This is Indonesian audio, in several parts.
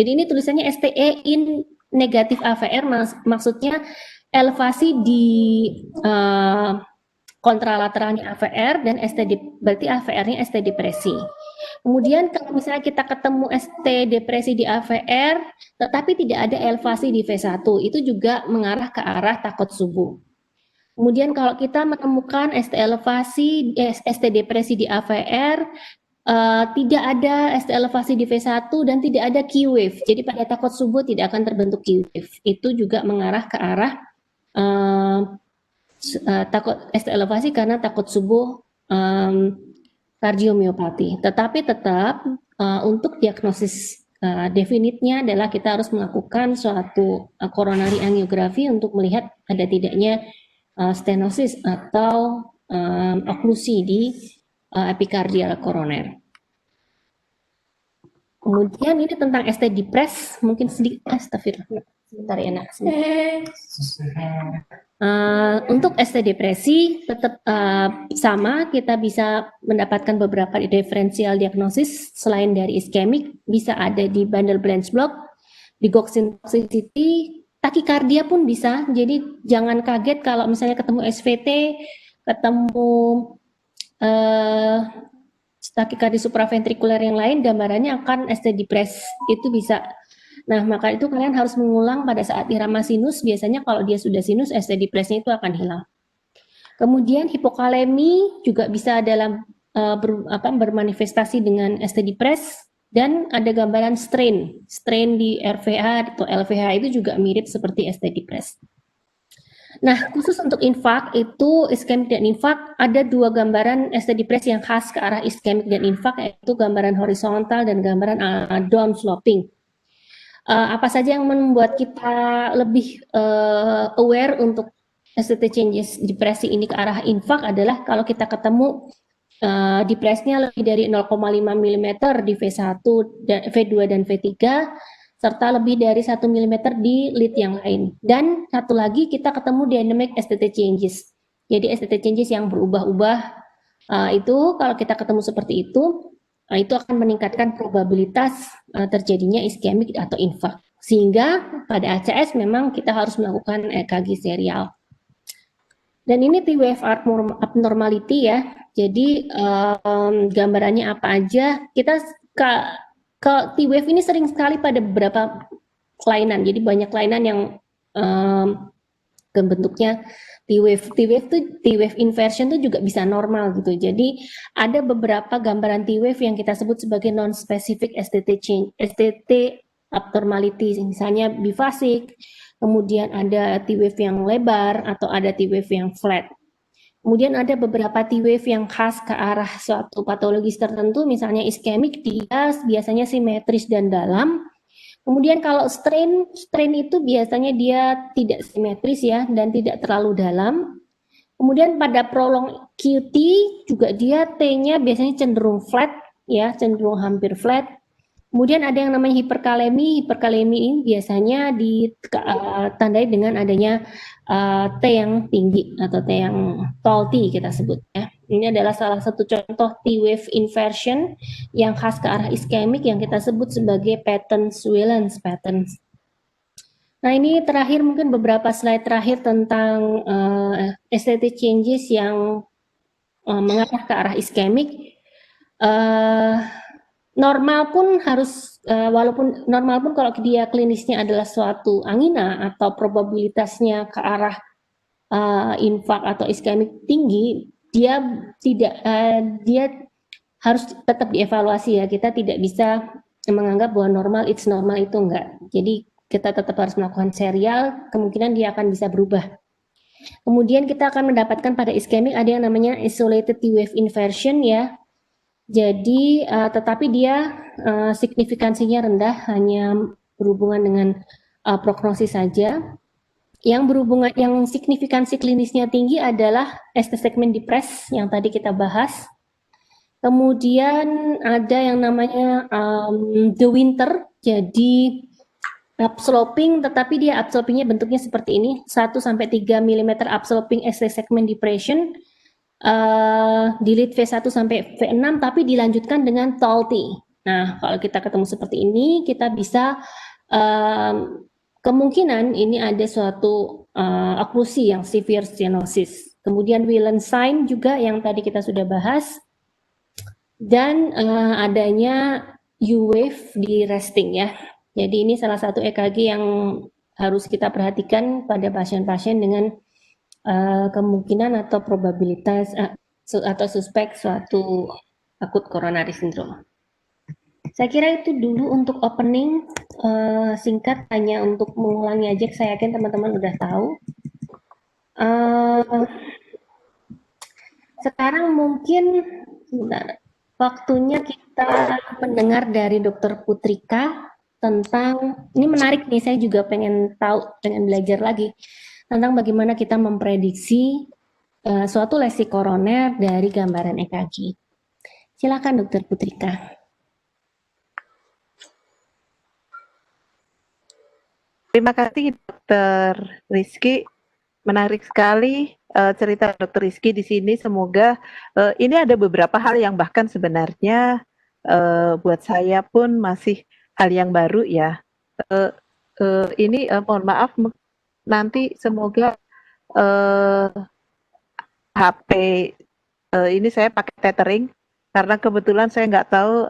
Jadi ini tulisannya STE in negatif AVR, maksudnya elevasi di kontralateralnya AVR dan ST berarti AVR-nya ST depresi. Kemudian kalau misalnya kita ketemu ST depresi di AVR, tetapi tidak ada elevasi di V1, itu juga mengarah ke arah takut subuh. Kemudian kalau kita menemukan ST elevasi, ST depresi di AVR, tidak ada ST elevasi di V1 dan tidak ada Q-wave. Jadi pada takut subuh tidak akan terbentuk Q-wave. Itu juga mengarah ke arah takut ST elevasi karena takut subuh kardiomiopati. Tetapi tetap untuk diagnosis definitnya adalah kita harus melakukan suatu coronary angiografi untuk melihat ada tidaknya stenosis atau oklusi di epikardial koroner. Kemudian ini tentang ST depres, mungkin sedikit, astagfirullah, sebentar ya nak. Untuk ST depresi tetap sama, kita bisa mendapatkan beberapa diferensial diagnosis selain dari iskemik, bisa ada di bundle branch block, di Goxin toxicity, takikardia pun bisa. Jadi jangan kaget kalau misalnya ketemu SVT, ketemu takikardia supraventrikuler yang lain, gambarannya akan ST depres, itu bisa. Nah, maka itu kalian harus mengulang pada saat irama sinus, biasanya kalau dia sudah sinus, ST depresnya itu akan hilang. Kemudian hipokalemi juga bisa dalam bermanifestasi dengan ST depres, dan ada gambaran strain di RVH atau LVH itu juga mirip seperti ST depres. Nah, khusus untuk infak itu iskemik dan infak, ada dua gambaran ST depres yang khas ke arah iskemik dan infak, yaitu gambaran horizontal dan gambaran down sloping. Apa saja yang membuat kita lebih aware untuk ST changes depresi ini ke arah infak adalah kalau kita ketemu depresnya lebih dari 0,5 mm di V1, V2 dan V3, serta lebih dari 1 mm di lead yang lain. Dan satu lagi kita ketemu dynamic STT changes. Jadi STT changes yang berubah-ubah, itu kalau kita ketemu seperti itu akan meningkatkan probabilitas terjadinya iskemik atau infak. Sehingga pada ACS memang kita harus melakukan EKG serial. Dan ini T-wave abnormality ya. Jadi gambarannya apa aja, kita ke T-wave ini sering sekali pada beberapa kelainan. Jadi banyak kelainan yang bentuknya T-wave inversion itu juga bisa normal gitu. Jadi ada beberapa gambaran T-wave yang kita sebut sebagai non-specific STT abnormality, misalnya bifasik, kemudian ada T-wave yang lebar atau ada T-wave yang flat. Kemudian ada beberapa T-wave yang khas ke arah suatu patologis tertentu, misalnya iskemik, dia biasanya simetris dan dalam. Kemudian kalau strain itu biasanya dia tidak simetris ya, dan tidak terlalu dalam. Kemudian pada prolong QT juga dia T-nya biasanya cenderung flat ya, cenderung hampir flat. Kemudian ada yang namanya hiperkalemi ini biasanya ditandai dengan adanya T yang tinggi atau T yang tall T kita sebut ya. Ini adalah salah satu contoh T-wave inversion yang khas ke arah iskemik yang kita sebut sebagai pattern Swillens patterns. Nah ini terakhir mungkin beberapa slide terakhir tentang STT changes yang mengarah ke arah iskemik. Normal pun harus, walaupun normal pun kalau dia klinisnya adalah suatu angina atau probabilitasnya ke arah infak atau iskemik tinggi, dia tidak dia harus tetap dievaluasi ya. Kita tidak bisa menganggap bahwa normal it's normal, itu enggak. Jadi kita tetap harus melakukan serial, kemungkinan dia akan bisa berubah. Kemudian kita akan mendapatkan pada iskemik ada yang namanya isolated T-wave inversion ya. Jadi tetapi dia signifikansinya rendah, hanya berhubungan dengan prognosis saja. Yang signifikansi klinisnya tinggi adalah ST segmen depres yang tadi kita bahas. Kemudian ada yang namanya the winter, jadi upsloping, tetapi dia upslopingnya bentuknya seperti ini, 1-3 mm upsloping ST segment depression. Di lead V1 sampai V6 tapi dilanjutkan dengan tall T. Nah, kalau kita ketemu seperti ini, kita bisa kemungkinan ini ada suatu oklusi yang severe stenosis. Kemudian Whelan sign juga yang tadi kita sudah bahas, dan adanya U-wave di resting ya. Jadi ini salah satu EKG yang harus kita perhatikan pada pasien-pasien dengan kemungkinan atau probabilitas atau suspek suatu akut coronary syndrome. Saya kira itu dulu untuk opening singkat, hanya untuk mengulangi aja. Saya yakin teman-teman udah tahu. Sekarang mungkin waktunya kita mendengar dari Dokter Putrika tentang, ini menarik nih, saya juga pengen tahu, pengen belajar lagi tentang bagaimana kita memprediksi suatu lesi koroner dari gambaran EKG. Silakan Dokter Putrika. Terima kasih Dokter Rizky, menarik sekali cerita Dokter Rizky di sini. Semoga ini ada beberapa hal yang bahkan sebenarnya buat saya pun masih hal yang baru ya. Ini mohon maaf, nanti semoga HP ini saya pakai tethering karena kebetulan saya nggak tahu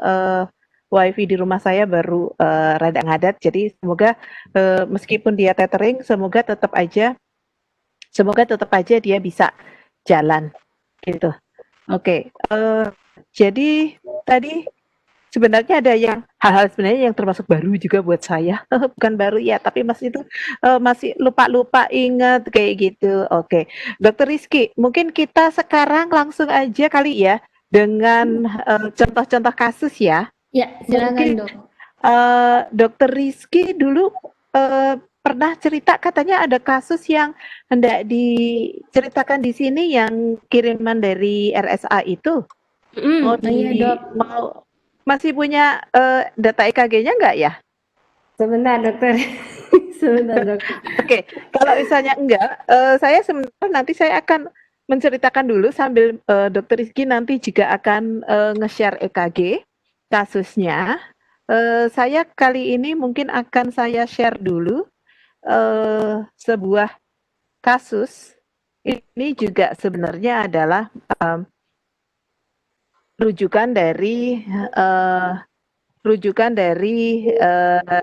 WiFi di rumah saya baru rada ngadat, jadi semoga meskipun dia tethering, semoga tetap aja dia bisa jalan gitu. Oke, jadi tadi sebenarnya ada hal-hal sebenarnya yang termasuk baru juga buat saya. Bukan baru ya, tapi masih lupa-lupa ingat kayak gitu. Oke, Dokter Rizky, mungkin kita sekarang langsung aja kali ya dengan contoh-contoh kasus ya. Ya, silakan Mungkin Dok. Dokter Rizky dulu pernah cerita katanya ada kasus yang hendak diceritakan di sini yang kiriman dari RSA itu. Iya Dok. Masih punya data EKG-nya nggak ya? Sebentar Dokter. Sebentar Dok. Oke, kalau misalnya enggak, saya sebenarnya nanti saya akan menceritakan dulu sambil Dokter Rizky nanti juga akan nge-share EKG kasusnya. Saya kali ini mungkin akan saya share dulu sebuah kasus. Ini juga sebenarnya adalah rujukan dari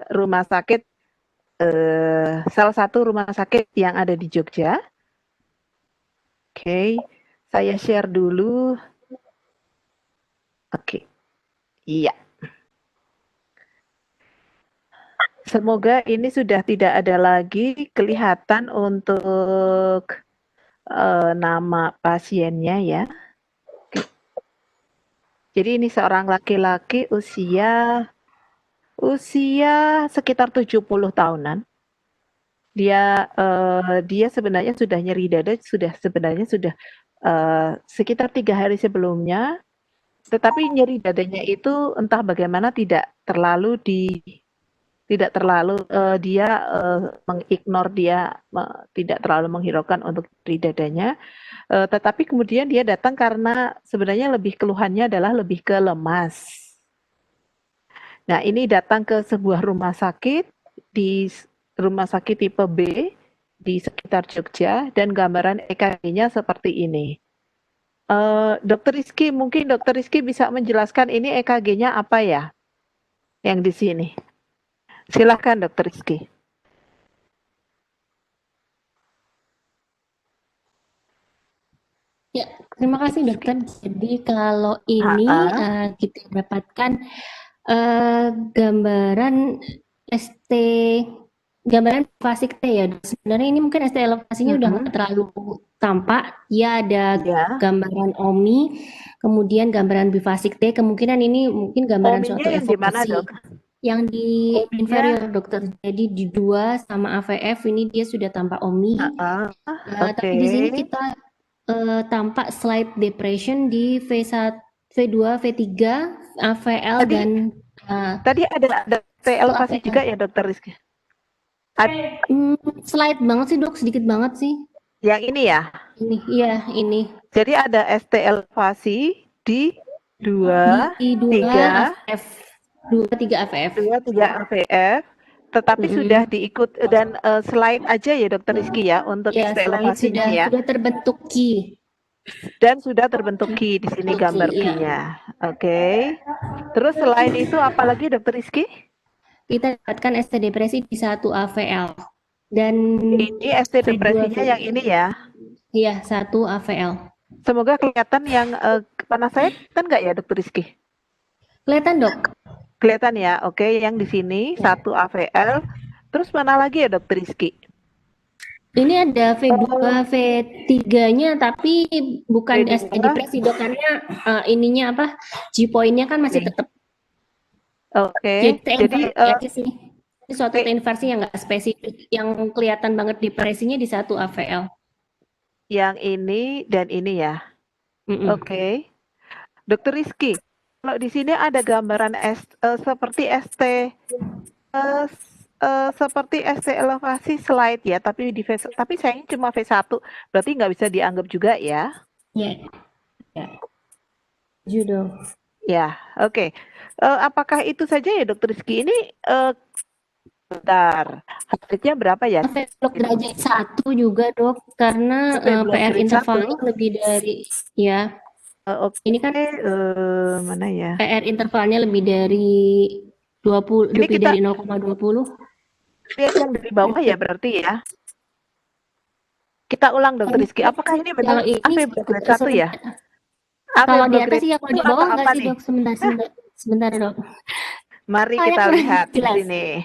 rumah sakit, salah satu rumah sakit yang ada di Jogja. Oke, saya share dulu. Oke, iya. Semoga ini sudah tidak ada lagi kelihatan untuk nama pasiennya ya. Oke. Jadi ini seorang laki-laki usia sekitar 70 tahunan. Dia sebenarnya sudah nyeri dada, sebenarnya sudah sekitar 3 hari sebelumnya, tetapi nyeri dadanya itu entah bagaimana tidak terlalu dia mengignore, tidak terlalu menghiraukan untuk nyeri dadanya, tetapi kemudian dia datang karena sebenarnya keluhannya adalah lebih ke lemas. Nah, ini datang ke sebuah rumah sakit, di rumah sakit tipe B di sekitar Jogja, dan gambaran EKG-nya seperti ini. Dokter Rizky, mungkin Dokter Rizky bisa menjelaskan ini EKG-nya apa ya yang di sini? Silakan Dokter Rizky. Ya, terima kasih dokter. Jadi kalau ini kita dapatkan gambaran ST, gambaran fasik T ya. Sebenarnya ini mungkin ST elevasinya udah nggak terlalu tampak. Ya ada gambaran OMI, kemudian gambaran bifasik T. Kemungkinan ini mungkin gambaran suatu evakuasi. Yang di inferior dokter. Jadi di 2 sama AVF ini dia sudah tampak OMI. Tapi di sini kita tampak slight depression di V1, V2, V3, AVL tadi, dan tadi ada elevasi juga ya Dokter Rizky? Slight banget sih dok, sedikit banget sih. Yang ini ya? Ini, iya ini. Jadi ada ST elevasi di 2, 3, AVF. 23 AVF. 23 AVF, tetapi sudah diikut dan slide aja ya Dokter Rizky ya untuk Ya, ST slide elevasinya ya. sudah terbentuk Q. Dan sudah terbentuk Q di sini gambar Iya. Q-nya. Oke. Terus selain itu apalagi Dokter Rizky? Kita dapatkan ST depresi di 1 AVL. Dan Ini ST depresinya yang ini ya. Iya, 1 AVL. Semoga kelihatan yang panas saya kan nggak ya Dokter Rizky? Kelihatan, Dok? Kelihatan ya. Oke, yang di sini 1 AVL. Terus mana lagi ya Dokter Rizky? Ini ada V2, V3-nya tapi bukan V2. ST depresi, Dok, karena ininya apa? G-point-nya kan masih tetap. Oke. Jadi aja sih. Ini suatu inversi yang nggak spesifik, yang kelihatan banget depresinya di 1 AVL. yang ini dan ini ya. Oke. Dokter Rizky, kalau di sini ada gambaran seperti ST seperti ST elevasi slide ya, tapi tapi sayangnya cuma V1, berarti nggak bisa dianggap juga ya. Ya. Judo. Ya, oke. Apakah itu saja ya Dokter Rizky? Ini bentar, heartnya berapa ya? Blok derajat 1 juga, Dok, karena PR intervalnya lebih dari ya. Ini kan mana ya? PR intervalnya lebih dari 20, lebih dari 0,20. Lihat yang dari bawah ya berarti ya. Kita ulang Dokter Rizky. Apakah ini benar AV blok grade 1 ya? Kalau di atas ya, kalau di bawah enggak sih, Dok? Sebentar, Dok. Mari kita lihat di sini.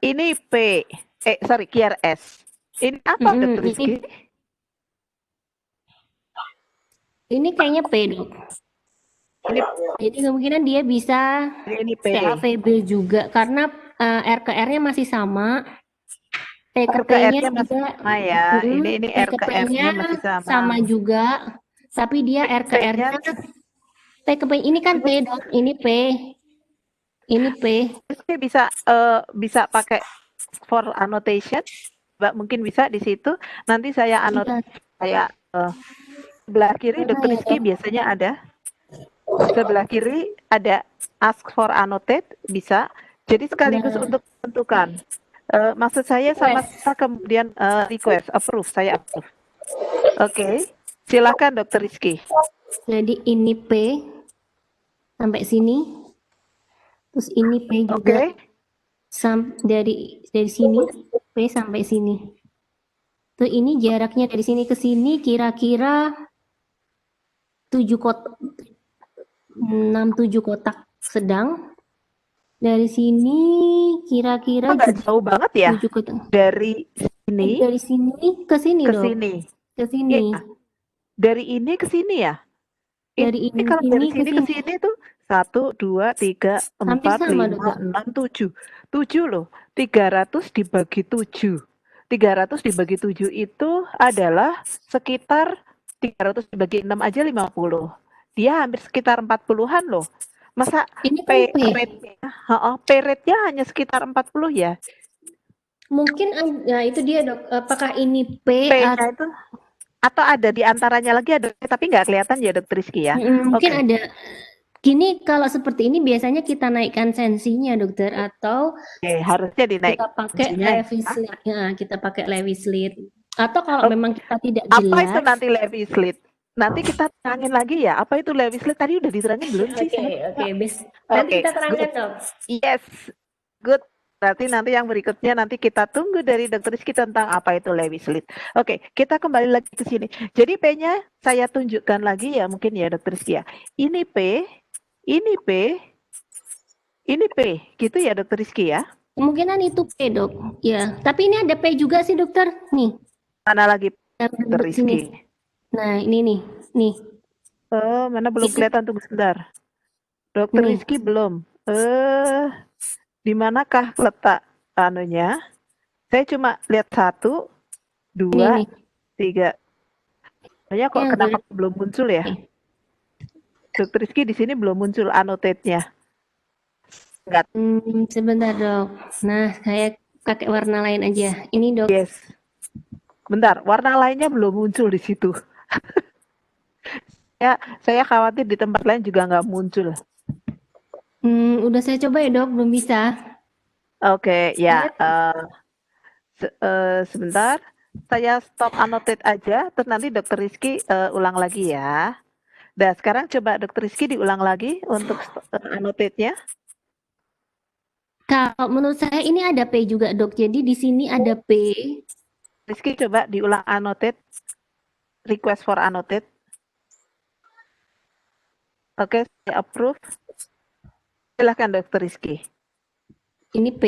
Ini QRS. Ini apa Dokter Rizky? Ini kayaknya P, Dok. Jadi kemungkinan dia bisa TAVB juga karena R ke R-nya masih sama. T ke P-nya juga sama ya. Ini R ke R-nya masih sama juga. Tapi dia R ke R-nya T ke P. Ini kan P, Dok. Ini P. Ini P. Ini bisa pakai for annotation. Mbak mungkin bisa di situ. Nanti saya saya sebelah kiri Dokter Rizky biasanya ada. Sebelah kiri ada ask for annotate, bisa. Jadi sekaligus untuk menentukan. Maksud saya sama kemudian request, approve, saya approve. Oke, silakan Dokter Rizky. Jadi ini P sampai sini, terus ini P juga. Dari sini P sampai sini. Tuh ini jaraknya dari sini ke sini kira-kira 6-7 kotak sedang. Dari sini kira-kira jauh banget ya. Dari sini ke sini, Dok. Ke sini. Ya. Dari ini ke sini ya? Dari ini kalau dari sini ke sini tuh 1, 2, 3, 4, 5, 6, 7. 7 loh. 300 dibagi 7. 300 dibagi 7 itu adalah sekitar 300 dibagi 6 aja 50. Dia hampir sekitar 40-an loh. Masa ini P rate-nya hanya sekitar 40 ya? Mungkin itu dia, Dok. Apakah ini P-nya itu atau ada di antaranya lagi ada tapi nggak kelihatan ya Dokter Rizky ya? Mungkin ada. Gini, kalau seperti ini biasanya kita naikkan sensinya, Dokter, atau harusnya dinaikkan. Kita pakai Levis Slit. Ya, kita pakai Levis Slit. Atau kalau memang kita tidak jelas. Apa itu nanti Levis Slit? Nanti kita terangin lagi ya. Apa itu Levis Slit? Tadi udah diterangin belum sih? Oke. Nanti kita terangkan, Dok. Yes, good. Berarti nanti yang berikutnya nanti kita tunggu dari Dokter Rizky tentang apa itu Levis Slit. Oke, kita kembali lagi ke sini. Jadi P-nya saya tunjukkan lagi ya mungkin ya Dokter Rizky ya. Ini P, ini P, ini P, gitu ya Dokter Rizky ya? Kemungkinan itu P, Dok. Ya, tapi ini ada P juga sih, Dokter. Nih. Mana lagi Dokter Rizky? Nah, ini nih. Oh, mana belum kelihatan, tunggu sebentar. Dokter Rizky belum. Di manakah letak anunya? Saya cuma lihat 1, 2, 3. Kayaknya kok kenapa belum muncul ya? Dokter Rizky di sini belum muncul annotate-nya. Enggak. Sebentar, Dok. Nah, saya pakai warna lain aja. Ini, Dok. Yes. Bentar, warna lainnya belum muncul di situ. Ya, saya khawatir di tempat lain juga nggak muncul. Udah saya coba ya dok, belum bisa. Oke, ya. Saya Sebentar, saya stop annotate aja, terus nanti Dokter Rizky ulang lagi ya. Nah, sekarang coba Dokter Rizky diulang lagi untuk annotate-nya. Kalau menurut saya ini ada P juga dok. Jadi di sini ada P. Rizky coba diulang annotate, request for annotate. Oke, saya approve. Silahkan Dokter Rizky. Ini P.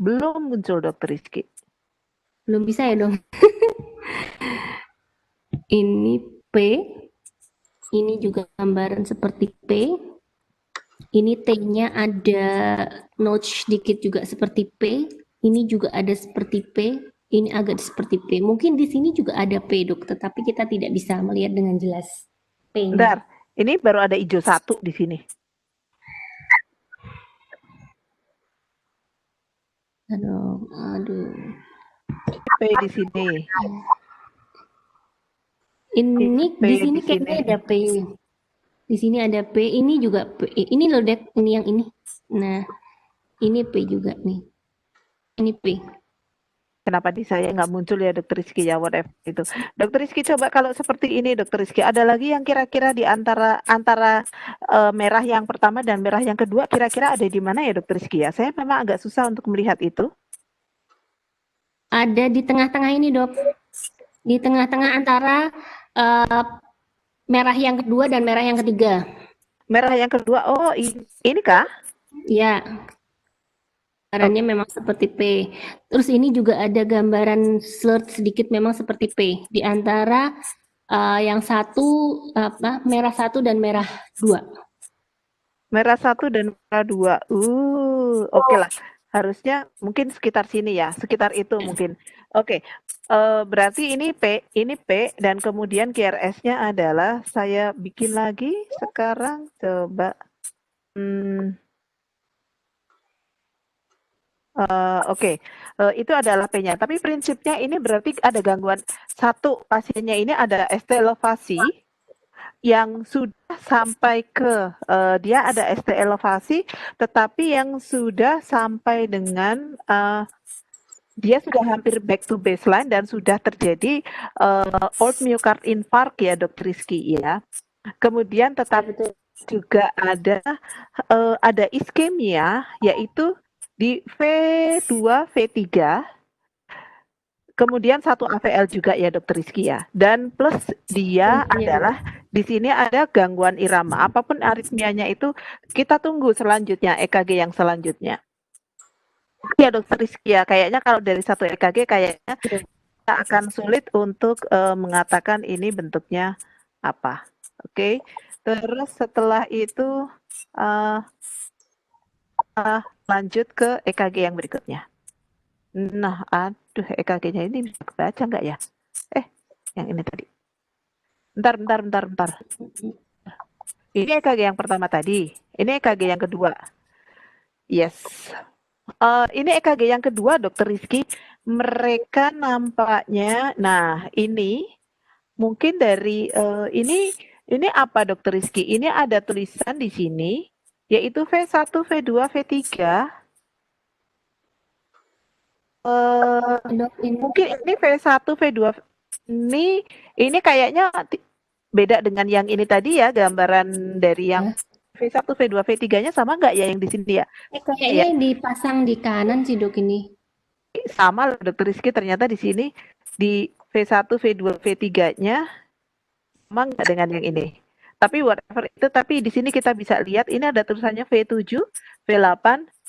Belum muncul Dokter Rizky. Belum bisa ya dok. Ini P. Ini juga gambaran seperti P. Ini T-nya ada notch dikit juga seperti P. Ini juga ada seperti P. Ini agak seperti P. Mungkin di sini juga ada P dok, tetapi kita tidak bisa melihat dengan jelas P-nya. Bentar, ini baru ada hijau satu di sini. Aduh. P di sini. Ini P di sini di kayaknya sini. ada P. Di sini ada P. Ini juga P. Ini loh dek, ini yang ini. Nah, ini P juga nih. Ini P. Kenapa di saya nggak muncul ya Dokter Rizky ya, whatever itu. Dokter Rizky coba kalau seperti ini Dokter Rizky, ada lagi yang kira-kira di antara merah yang pertama dan merah yang kedua kira-kira ada di mana ya Dokter Rizky ya? Saya memang agak susah untuk melihat itu. Ada di tengah-tengah ini dok. Di tengah-tengah antara merah yang kedua dan merah yang ketiga. Merah yang kedua, oh ini kah? Ya, gambarannya memang seperti P. Terus ini juga ada gambaran slur sedikit memang seperti P. Di antara yang satu, merah satu dan merah dua. Merah satu dan merah dua. Oke lah. Harusnya mungkin sekitar sini ya, sekitar itu mungkin. Oke, berarti ini P, dan kemudian QRS-nya adalah saya bikin lagi sekarang. Coba. Oke, itu adalah P-nya. Tapi prinsipnya ini berarti ada gangguan. Satu, pasiennya ini ada ST elevasi yang sudah sampai ke dia ada ST elevasi, tetapi yang sudah sampai dengan dia sudah hampir back to baseline dan sudah terjadi old myocard infarct ya Dr. Rizky ya. Kemudian tetap juga ada iskemia yaitu di V2, V3, kemudian satu AVL juga ya Dokter Rizky ya. Dan plus dia adalah di sini ada gangguan irama. Apapun aritmianya itu kita tunggu selanjutnya EKG yang selanjutnya. Ya Dokter Rizky ya, kayaknya kalau dari satu EKG kayaknya kita akan sulit untuk mengatakan ini bentuknya apa. Oke. Terus setelah itu lanjut ke EKG yang berikutnya. Nah, aduh EKG-nya ini bisa kebaca nggak ya? Yang ini tadi. Bentar. Ini EKG yang pertama tadi. Ini EKG yang kedua. Yes. Ini EKG yang kedua, Dokter Rizky. Mereka nampaknya, nah ini mungkin dari ini apa Dokter Rizky? Ini ada tulisan di sini, yaitu V1, V2, V3. Mungkin ini V1, V2, ini kayaknya beda dengan yang ini tadi ya, gambaran dari yang V1, V2, V3-nya sama nggak ya yang di sini ya? Kayaknya yang dipasang di kanan sih dok ini. Sama Dokter Rizky, ternyata di sini di V1, V2, V3-nya sama nggak dengan yang ini. Tapi whatever itu, tapi di sini kita bisa lihat ini ada tulisannya V7, V8,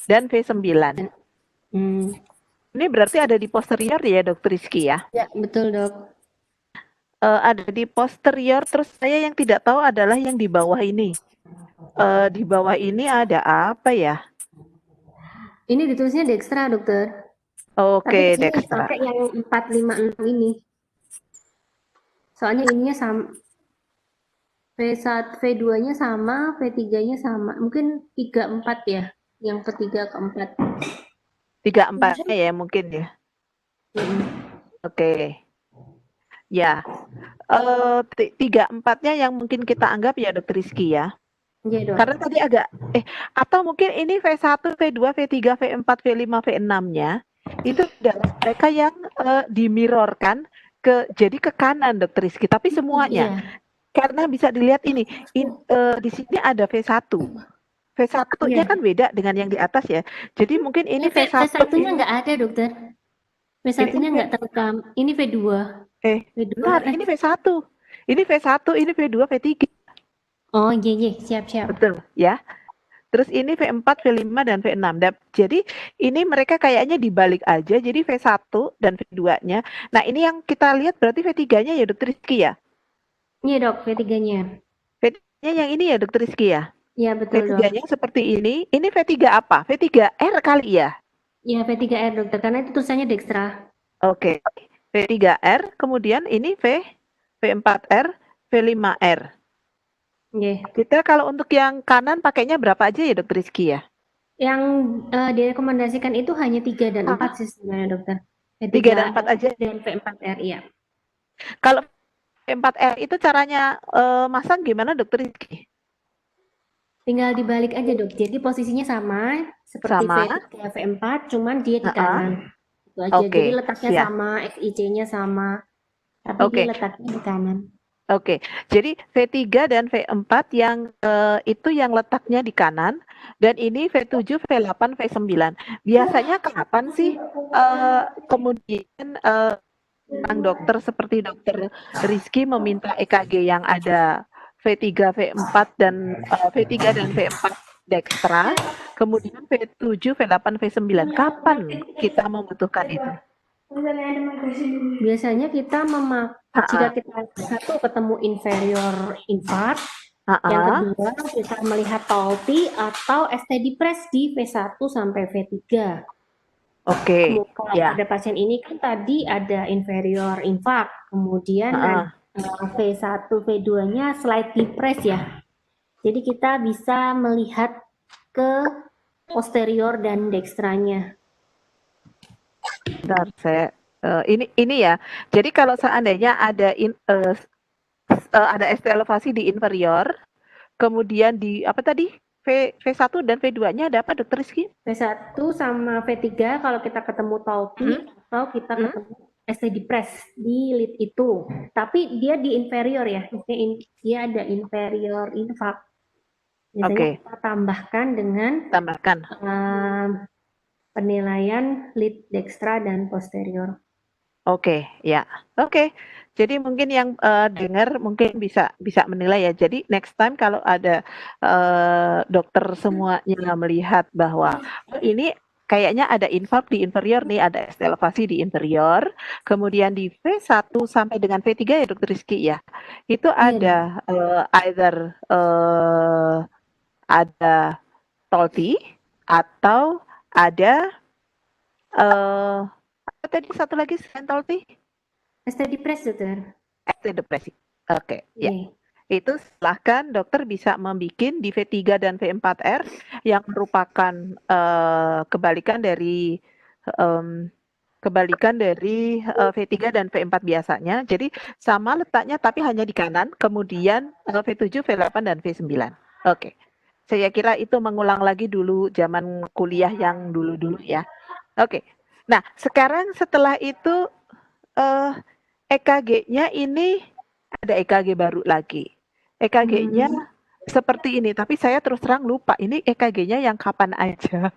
dan V9. Ini berarti ada di posterior ya Dokter Rizky ya? Ya, betul dok. Ada di posterior, terus saya yang tidak tahu adalah yang di bawah ini. Di bawah ini ada apa ya? Ini ditulisnya Dextra dokter. Oke, Tapi Dextra. pakai yang 456 ini. Soalnya ininya sama. V1, V2-nya sama, V3-nya sama. Mungkin 34 ya. Yang ketiga, keempat. 34-nya ya mungkin ya. Oke. Ya. 34-nya yang mungkin kita anggap ya Dokter Rizky ya. Iya dok. Karena tadi agak atau mungkin ini V1, V2, V3, V4, V5, V6-nya itu adalah mereka yang dimirrorkan jadi ke kanan Dokter Rizky, tapi semuanya. Iya, Karena bisa dilihat ini, di sini ada V1. V1-nya kan iya. beda dengan yang di atas ya. Jadi mungkin Ini ini V1 V1-nya ini nggak ada dokter. ini kan V1-nya nggak terekam. Ini V2. V2, benar, ini V1. Ini V1, ini V2, V3. Oh iya, iya. Siap, siap. Betul, ya. Terus ini V4, V5, dan V6. Jadi ini mereka kayaknya dibalik aja. Jadi V1 dan V2-nya. Nah ini yang kita lihat berarti V3-nya ya Dokter Rizky ya? Iya dok, V3-nya. V3-nya yang ini ya Dokter Rizky ya? Iya betul dok. V3-nya seperti ini V3 apa? V3R kali ya? Iya V3R dokter, karena itu tulisannya Dextra. Oke, V3R, kemudian ini V4R, V5R. Iya. Kita kalau untuk yang kanan pakainya berapa aja ya Dokter Rizky ya? Yang direkomendasikan itu hanya 3 dan 4 sih sebenarnya dokter. 3 dan 4 V3R aja. dan V4R, iya. Kalau V4R itu caranya masang gimana Dokter Rizky? Tinggal dibalik aja dok, jadi posisinya sama seperti Sama? V3, V4, cuman dia di Heeh. kanan. Itu aja, Oke, jadi letaknya ya. sama, XIC-nya sama, tapi dia Oke, letaknya di kanan. oke. Jadi V3 dan V4 yang itu yang letaknya di kanan, dan ini V7, V8, V9. Biasanya kapan sih kemudian sang dokter seperti Dokter Rizky meminta EKG yang ada V3, V4 dan V3 dan V4 Dextra, kemudian V7, V8, V9. Kapan kita membutuhkan itu? Biasanya kita jika Ha-ha. kita satu ketemu inferior infarct, yang Ha-ha. kedua kita melihat TOLTI atau ST depress di V1 sampai V3. Oke, Kalau ya. pada pasien ini kan tadi ada inferior infarct, kemudian Ha-ha. V1, V2-nya slight depress ya. Jadi kita bisa melihat ke posterior dan dextranya. Bentar, saya ini ya. Jadi kalau seandainya ada ada ST elevasi di inferior, kemudian di apa tadi? V1 dan V2-nya ada apa Dokter Rizky? V1 sama V3 kalau kita ketemu TOLTI atau kita ketemu ST depress di lead itu. Tapi dia di inferior ya. Dia ada inferior infarct. Biasanya kita tambahkan dengan penilaian lead dextra dan posterior. Oke, ya. Oke. Jadi mungkin yang dengar mungkin bisa menilai ya. Jadi next time kalau ada dokter semuanya melihat bahwa ini kayaknya ada infark di inferior nih, ada ST elevasi di inferior, kemudian di V1 sampai dengan V3 ya Dokter Rizky ya. Itu ada either ada TOLTI atau ada apa tadi satu lagi selain TOLTI? ST depress dokter. ST depresi. Oke, ya. Itu silahkan dokter bisa membuat di V3 dan V4R yang merupakan kebalikan dari V3 dan V4 biasanya. Jadi sama letaknya tapi hanya di kanan, kemudian V7, V8 dan V9. Oke. Saya kira itu mengulang lagi dulu zaman kuliah yang dulu-dulu ya. Oke. Nah, sekarang setelah itu EKG-nya ini ada EKG baru lagi. EKG-nya seperti ini, tapi saya terus terang lupa ini EKG-nya yang kapan aja.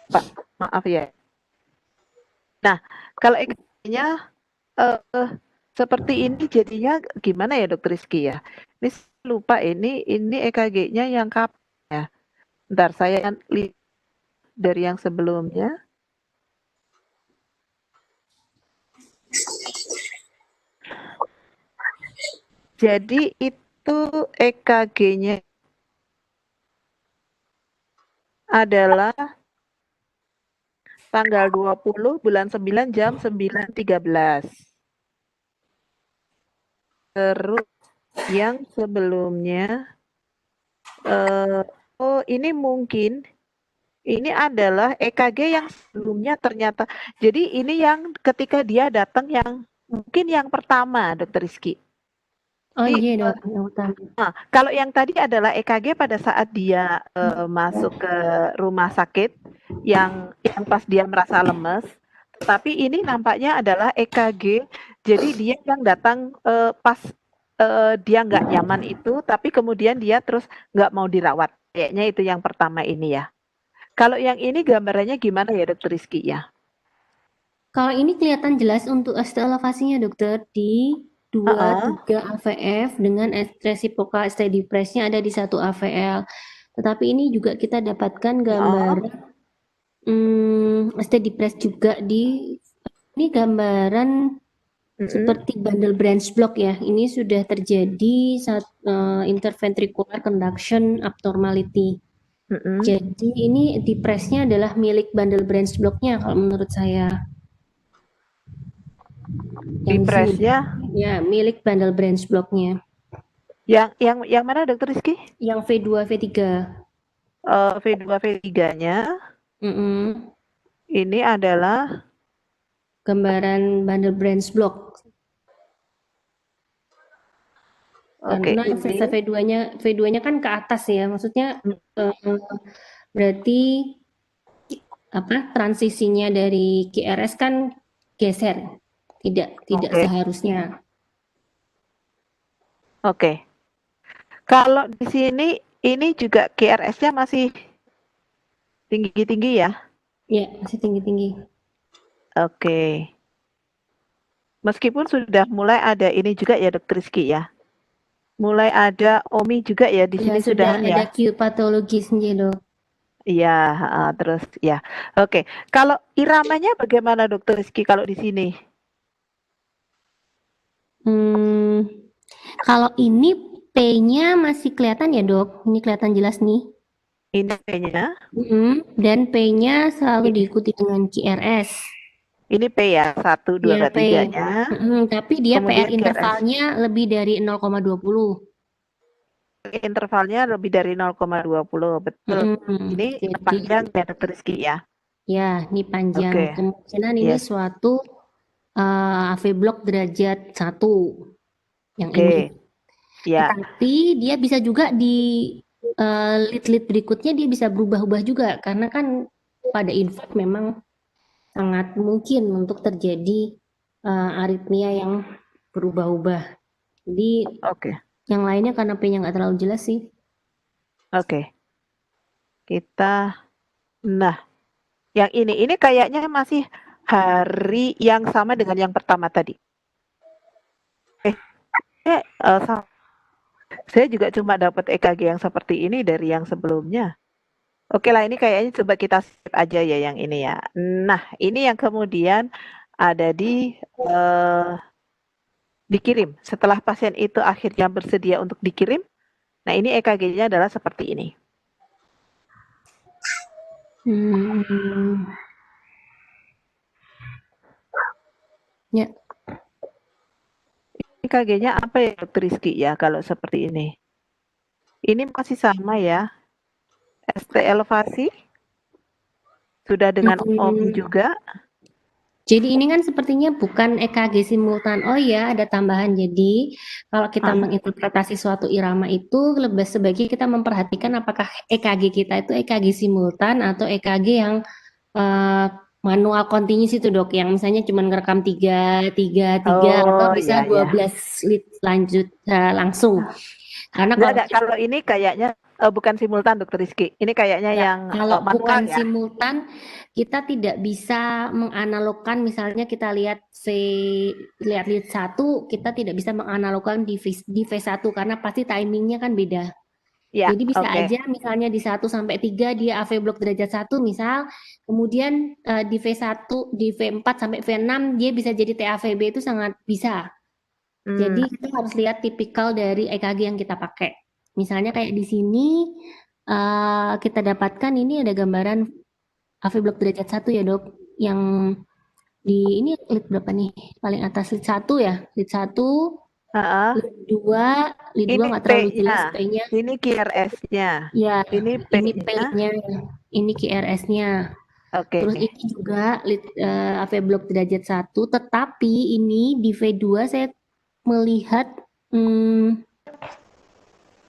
Pak, maaf ya. Nah, kalau EKG-nya seperti ini jadinya gimana ya Dokter Rizky ya? Ini lupa ini EKG-nya yang kapan ya? Bentar, saya lihat dari yang sebelumnya. Jadi itu EKG-nya adalah tanggal 20 bulan 9 jam 9.13. Terus yang sebelumnya ini mungkin ini adalah EKG yang sebelumnya ternyata. Jadi ini yang ketika dia datang yang mungkin yang pertama Dokter Rizky. Oh Jadi, iya dok, yang utama. kalau yang tadi adalah EKG pada saat dia masuk ke rumah sakit yang pas dia merasa lemes, tetapi ini nampaknya adalah EKG, jadi dia yang datang pas dia nggak nyaman itu, tapi kemudian dia terus nggak mau dirawat. Kayaknya itu yang pertama ini ya. Kalau yang ini gambarannya gimana ya Dokter Rizky ya? Kalau ini kelihatan jelas untuk ST elevasinya dokter di Heeh. 2-3 AVF dengan resiprokal ST depressnya ada di 1 AVL. Tetapi ini juga kita dapatkan gambar Heeh. ST depress juga di ini gambaran Mhm. seperti bundle branch block ya. Ini sudah terjadi interventricular conduction abnormality. Mhm. Jadi ini depressnya adalah milik bundle branch blocknya kalau menurut saya. Yang di sini Depresnya ya milik bundle branch blocknya yang mana Dokter Rizky? yang V2 V3 V2 V3-nya Mm-mm. ini adalah Gambaran bundle branch block oke karena ini fase V2-nya kan ke atas ya maksudnya berarti apa transisinya dari QRS kan geser tidak oke seharusnya. oke. Kalau di sini ini juga QRS-nya masih tinggi-tinggi ya? Ya masih tinggi-tinggi. Oke. Meskipun sudah mulai ada ini juga ya Dokter Rizky ya? Mulai ada OMI juga ya di Ya sini sudah sudahan ya? ada Q patologisnya dok. Iya, terus ya. Oke. Kalau iramanya bagaimana Dokter Rizky kalau di sini? Hmm, kalau ini P-nya masih kelihatan ya dok, ini kelihatan jelas nih. Ini P-nya. Dan P-nya selalu diikuti dengan QRS. Ini P ya, 1, 2, Ya, P. 3-nya. Tapi dia PR Kemudian QRS. intervalnya lebih dari 0,20. Intervalnya lebih dari 0,20, betul. Ini Jadi, panjang ya Dokter Rizky ya? ya, ini panjang. Oke, Kemungkinan ini yes. suatu AV block derajat 1 yang Oke, ini. ya. Tetapi dia bisa juga di lead-lead berikutnya dia bisa berubah-ubah juga karena kan pada infak memang sangat mungkin untuk terjadi aritmia yang berubah-ubah. Jadi Oke, yang lainnya karena P-nya nggak terlalu jelas sih. oke. Kita, nah, yang ini kayaknya masih hari yang sama dengan yang pertama tadi. Saya juga cuma dapat EKG yang seperti ini dari yang sebelumnya. Oke lah, ini kayaknya coba kita skip aja ya yang ini ya. Nah, ini yang kemudian ada dikirim. Setelah pasien itu akhirnya bersedia untuk dikirim, nah ini EKG-nya adalah seperti ini. Ya. EKG-nya apa ya Dokter Rizky ya kalau seperti ini? Ini masih sama ya. ST elevasi sudah dengan OMI juga. Jadi ini kan sepertinya bukan EKG simultan. Oh ya, ada tambahan. Jadi kalau kita menginterpretasi suatu irama itu lebih sebaiknya kita memperhatikan apakah EKG kita itu EKG simultan atau EKG yang manual continuous itu dok, yang misalnya cuma ngerekam 3 atau bisa 12 lead lanjut langsung. Karena kalau ini kayaknya bukan simultan Dokter Rizky. Ini kayaknya ya, yang kalau manual bukan ya. simultan, kita tidak bisa menganalogkan misalnya kita lihat lihat lead 1, kita tidak bisa menganalogkan di V1 karena pasti timingnya kan beda. Ya, Jadi bisa oke. aja misalnya di 1 sampai 3 dia AV block derajat 1 misal, kemudian di V1, di V4 sampai V6 dia bisa jadi TAVB itu sangat bisa. Jadi kita harus lihat tipikal dari EKG yang kita pakai. Misalnya kayak di sini kita dapatkan ini ada gambaran AV block derajat 1 ya dok, yang di ini lead berapa nih? Paling atas lead 1 ya, lead 1, lead 2 nggak terlalu jelas P-nya. Ini QRS-nya. Ya, Ini ini P-nya. P-nya, ini QRS-nya. Oke. Terus ini juga AV block derajat 1, tetapi ini di V2 saya melihat Hmm,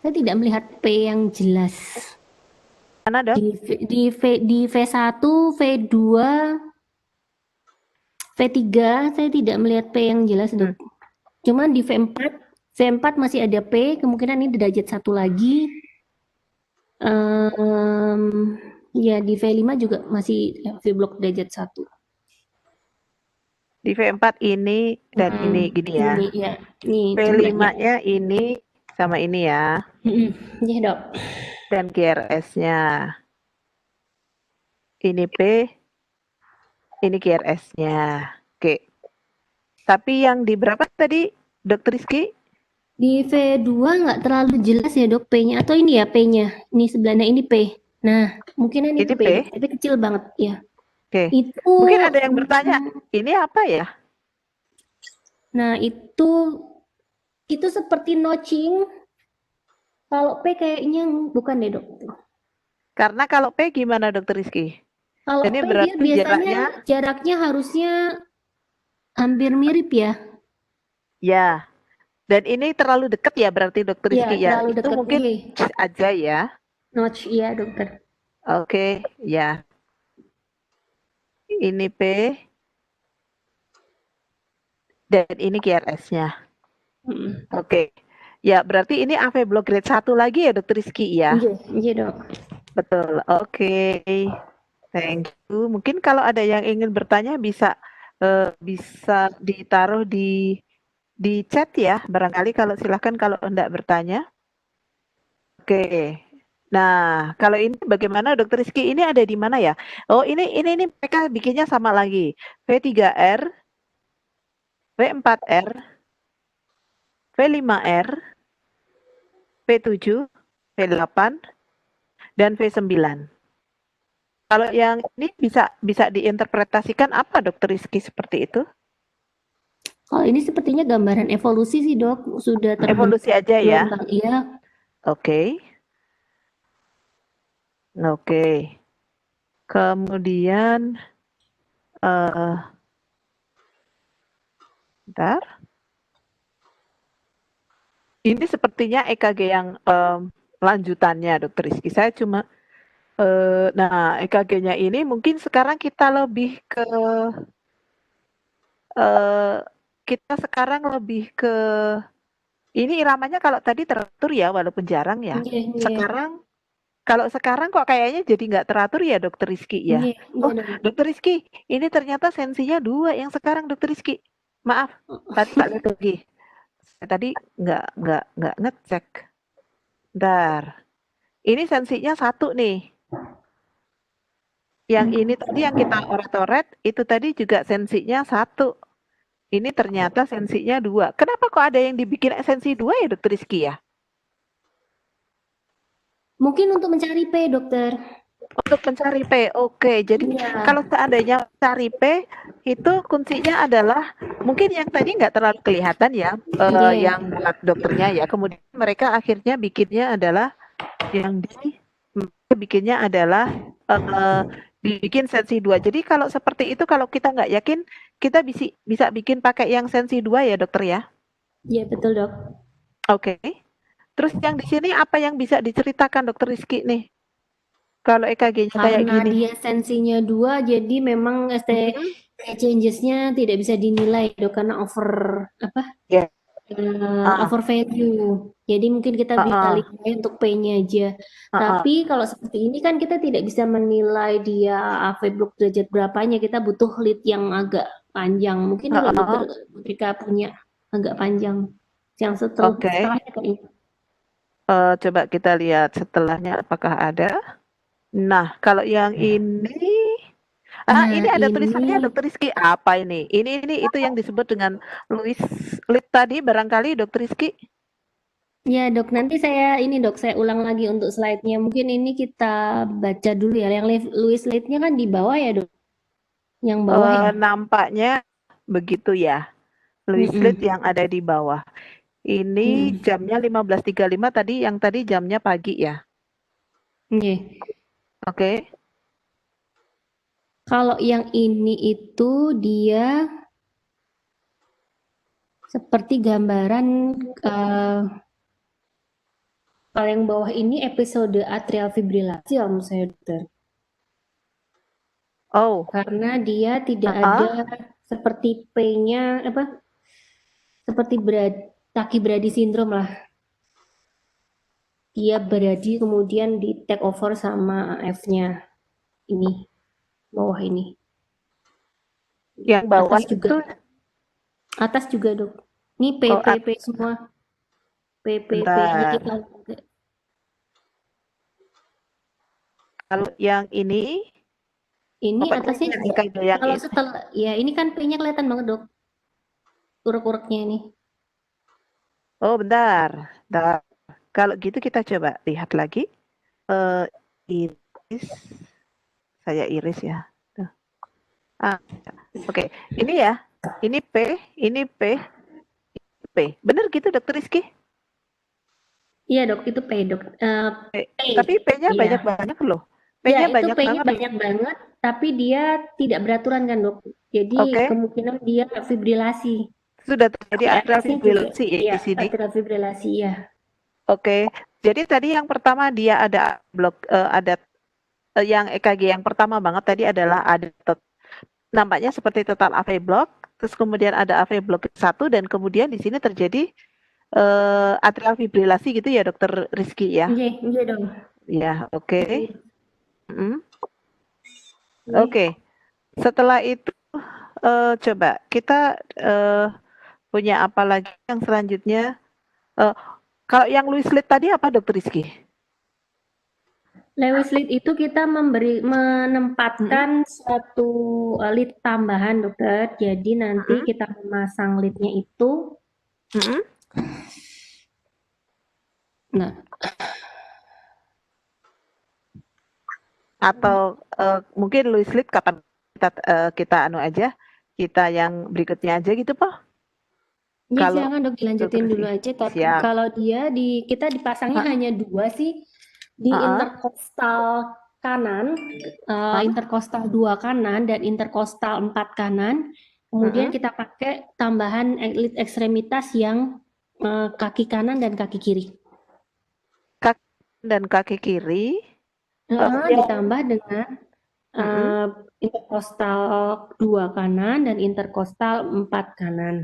saya tidak melihat P yang jelas. Mana dok? Di V1, V2, V3 saya tidak melihat P yang jelas, Dok. Cuman di V4 masih ada P, kemungkinan ini derajat 1 lagi. Ya di V5 juga masih V blok derajat 1. Di V4 ini dan ini gini ya. Ini ya, ini jumlahnya. V5-nya ini sama ini ya. Iya, Dok. Dan GRS-nya. Ini P, ini GRS-nya. Oke. Tapi yang di berapa tadi, Dokter Rizky? Di V2 nggak terlalu jelas ya, Dok, P-nya. Atau ini ya P-nya. Ini sebelahnya ini P. Nah, mungkinan itu Ini P, P. Dok. Tapi kecil banget, ya. Oke. Itu, Mungkin ada yang bertanya, ini apa ya? nah itu seperti notching. Kalau P kayaknya bukan deh, Dok. Karena kalau P gimana Dokter Rizky? Kalau Ini P dia berarti biasanya jaraknya harusnya hampir mirip ya. ya. Dan ini terlalu dekat ya berarti Dokter Iya, Rizky ya. terlalu Itu dekat. mungkin Iya, aja ya. notch, iya, Dokter. Oke, ya. Ini P dan ini GRS-nya. Oke. Ya, berarti ini AV Block grade 1 lagi ya Dokter Rizky ya. Iya, iya, Dok. Betul. Oke. Thank you. Mungkin kalau ada yang ingin bertanya bisa ditaruh di chat ya. Barangkali silahkan kalau enggak bertanya. Oke. Nah, kalau ini bagaimana Dokter Rizky? Ini ada di mana ya? Oh, ini mereka bikinnya sama lagi. V3R, V4R, V5R, V7, V8, dan V9. Kalau yang ini bisa diinterpretasikan apa Dokter Rizky seperti itu? Kalau ini sepertinya gambaran evolusi sih, Dok. Sudah terbentuk Evolusi aja ya. gelombang, iya. Oke. Oke. Kemudian bentar. Ini sepertinya EKG yang lanjutannya, Dokter Rizky. Saya cuma nah EKG-nya ini mungkin sekarang kita lebih ke kita sekarang lebih ke ini iramanya kalau tadi teratur ya walaupun jarang ya. Iya, iya. Kalau sekarang kok kayaknya jadi nggak teratur ya Dokter Rizky ya. Iya, Oh, iya, Dok. Dokter Rizky, ini ternyata sensinya 2 yang sekarang Dokter Rizky. Maaf, tadi tak lihat lagi. Saya tadi nggak ngecek. Bentar. Ini sensinya 1 nih. Yang ini tadi yang kita oret-oret itu tadi juga sensinya 1. Ini ternyata sensinya 2. Kenapa kok ada yang dibikin sensi 2 ya Dokter Rizky ya? Mungkin untuk mencari P, Dokter. Untuk mencari P, oke. Jadi Iya. kalau seandainya cari P, itu kuncinya adalah mungkin yang tadi nggak terlalu kelihatan ya, Iya. yang buat dokternya ya. Kemudian mereka akhirnya bikinnya adalah dibikin sensi 2. Jadi kalau seperti itu kalau kita nggak yakin, kita bisa bikin pakai yang sensi 2 ya dokter ya. Iya, betul, Dok. Oke. Terus yang di sini apa yang bisa diceritakan Dokter Rizky nih? Kalau EKG-nya kayak Karena gini. dia sensinya 2, jadi memang changes-nya tidak bisa dinilai, Dok, karena Ya. over value. Jadi mungkin kita bisa nilai untuk P-nya aja. Tapi kalau seperti ini kan kita tidak bisa menilai dia AV block derajat berapanya. Kita butuh lead yang agak panjang. Mungkin kalau dokter Rika punya agak panjang. Yang setelahnya kayak Coba kita lihat setelahnya apakah ada. Nah, kalau yang ini ini ada tulisannya Dokter Rizky. Apa ini? Ini itu yang disebut dengan Louis lead tadi barangkali Dokter Rizky. Ya, Dok. Nanti saya ulang lagi untuk slide-nya. Mungkin ini kita baca dulu ya. Yang Louis lead-nya kan di bawah ya, Dok. Yang bawah ya. Nampaknya begitu ya. Louis lead yang ada di bawah. Ini jamnya 15.35 tadi, yang tadi jamnya pagi ya. Oke. Kalau yang ini itu dia Seperti gambaran paling bawah ini episode atrial fibrilasi kalau menurut saya dokter. Oh, Karena dia tidak ada ah, seperti P-nya apa seperti takibradi sindrom lah. Dia beradi kemudian di take over sama F-nya ini bawah ini. yang bawah Atas juga. itu, Atas juga dok. Ini P oh, P P semua. P P P-nya bentar. itu. Kalau yang ini, Ini apa atasnya yang juga. EKG yang Kalau ini? setelah ya ini kan P-nya kelihatan banget dok. Urek-ureknya ini. Oh, bentar. Bentar. Kalau gitu kita coba lihat lagi. Eh, iris, saya iris ya. Tuh. Ah, oke. Ini ya. Ini P, ini P, P. Bener gitu, Dokter Rizky? Iya dok, itu P dok. P. P, Tapi P-nya iya. banyak-banyak loh. Ya P-nya itu banyak P-nya banget loh. banyak banget, tapi dia tidak beraturan kan dok. Jadi Oke. kemungkinan dia fibrilasi. Sudah terjadi atrial PRS-nya juga, fibrilasi ya ya di sini. atrial fibrilasi ya. Oke. Jadi tadi yang pertama dia ada ada yang EKG yang pertama banget tadi adalah ada nampaknya seperti total AV block, terus kemudian ada AV block 1 dan kemudian di sini terjadi atrial fibrilasi gitu ya Dokter Rizky ya. Iya, iya dong. Ya, oke. Iya, Mm, iya. oke. Setelah itu coba kita punya apa lagi yang selanjutnya? Eh, kalau yang Louis Lead tadi apa Dokter Rizky? Lewis lead itu kita Mm-mm, menempatkan suatu lead tambahan dokter. Jadi nanti mm-mm, kita memasang leadnya itu. mm-mm. Nah, Atau mungkin Louis Lead kapan kita anu aja, kita yang berikutnya aja gitu Pak? ya Kalau silakan dok Dokter dilanjutin dulu Rizky aja. Tapi siap. kalau dia kita dipasangnya Heeh, hanya dua sih di heeh, interkostal kanan, heeh, interkostal 2 kanan dan interkostal 4 kanan. Kemudian mm-mm. kita pakai tambahan lead ekstremitas yang kaki kanan dan kaki kiri. Kaki dan kaki kiri. Yang Ditambah dengan mm-mm. eh, interkostal 2 kanan dan interkostal 4 kanan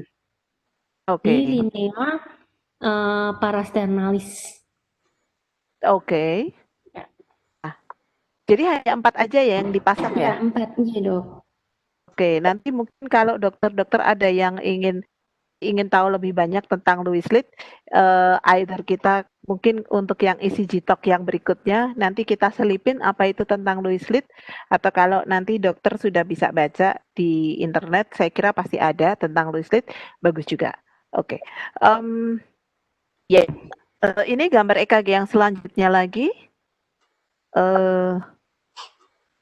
di Oke, linea parasternalis. oke. Ya, Jadi hanya 4 aja ya yang dipasang ya ya? 4 iya dok. Oke, nanti mungkin kalau dokter-dokter ada yang ingin ingin tahu lebih banyak tentang Louis Lead, either kita mungkin untuk yang ECG talk yang berikutnya, nanti kita selipin apa itu tentang Louis Lead, atau kalau nanti dokter sudah bisa baca di internet, saya kira pasti ada tentang Louis Lead, bagus juga. Oke, ya, ini gambar EKG yang selanjutnya lagi. Eh,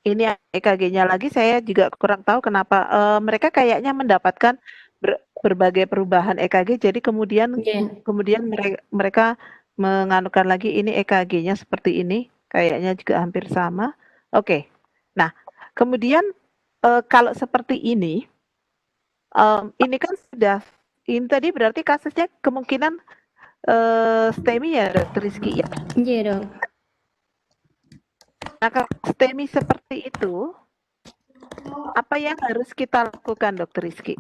ini EKG-nya lagi saya juga kurang tahu kenapa mereka kayaknya mendapatkan berbagai perubahan EKG jadi kemudian Iya. kemudian mereka menganukan lagi ini EKG-nya seperti ini kayaknya juga hampir sama. Oke. Nah, kemudian kalau seperti ini kan sudah ini tadi berarti kasusnya kemungkinan STEMI ya Dokter Rizky ya. Iya dok. Nah, kalau STEMI seperti itu apa yang harus kita lakukan Dokter Rizky?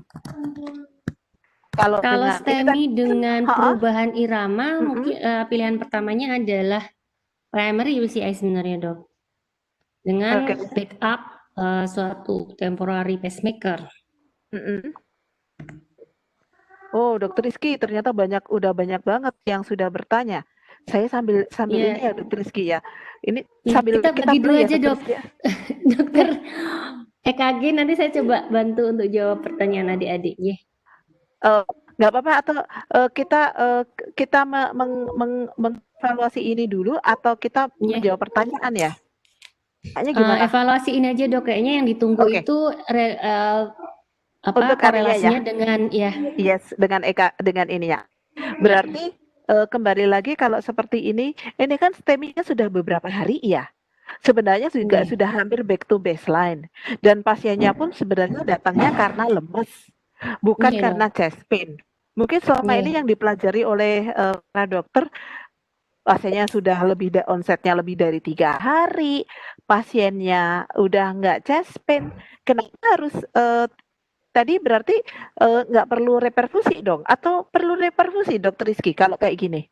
Kalau Kalau dengan ini STEMI tadi kan dengan heeh, perubahan irama, mhm, mungkin pilihan pertamanya adalah primary UCI sebenarnya dok. Dengan oke, backup suatu temporary pacemaker. mhm. Oh, Dokter Rizky ternyata udah banyak banget yang sudah bertanya. Saya sambil sambil ini ya Ya, Dokter Rizky ya. Ini ya sambil kita kita bagi blue dua ya aja Dokter dok. Rizky ya. Dokter EKG nanti saya coba bantu untuk jawab pertanyaan adik-adik ya. Eh, nggak apa-apa atau kita mengevaluasi ini dulu atau kita Ya. menjawab pertanyaan ya? Kayaknya gimana? Evaluasi ini aja dok. Kayaknya yang ditunggu Oke, itu untuk aninya ya. korelasinya dengan ya. Yes, dengan dengan ini ya. Ya. Berarti kembali lagi kalau seperti ini kan STEMI-nya sudah beberapa hari ya. Sebenarnya juga Ya. sudah hampir back to baseline dan pasiennya pun sebenarnya datangnya karena lemes, bukan Iya karena dok. chest pain. Mungkin selama Iya. ini yang dipelajari oleh para dokter, pasiennya sudah onsetnya lebih dari 3 hari, pasiennya udah nggak chest pain, kenapa harus tadi berarti nggak perlu reperfusi dong? Atau perlu reperfusi Dokter Rizky kalau kayak gini?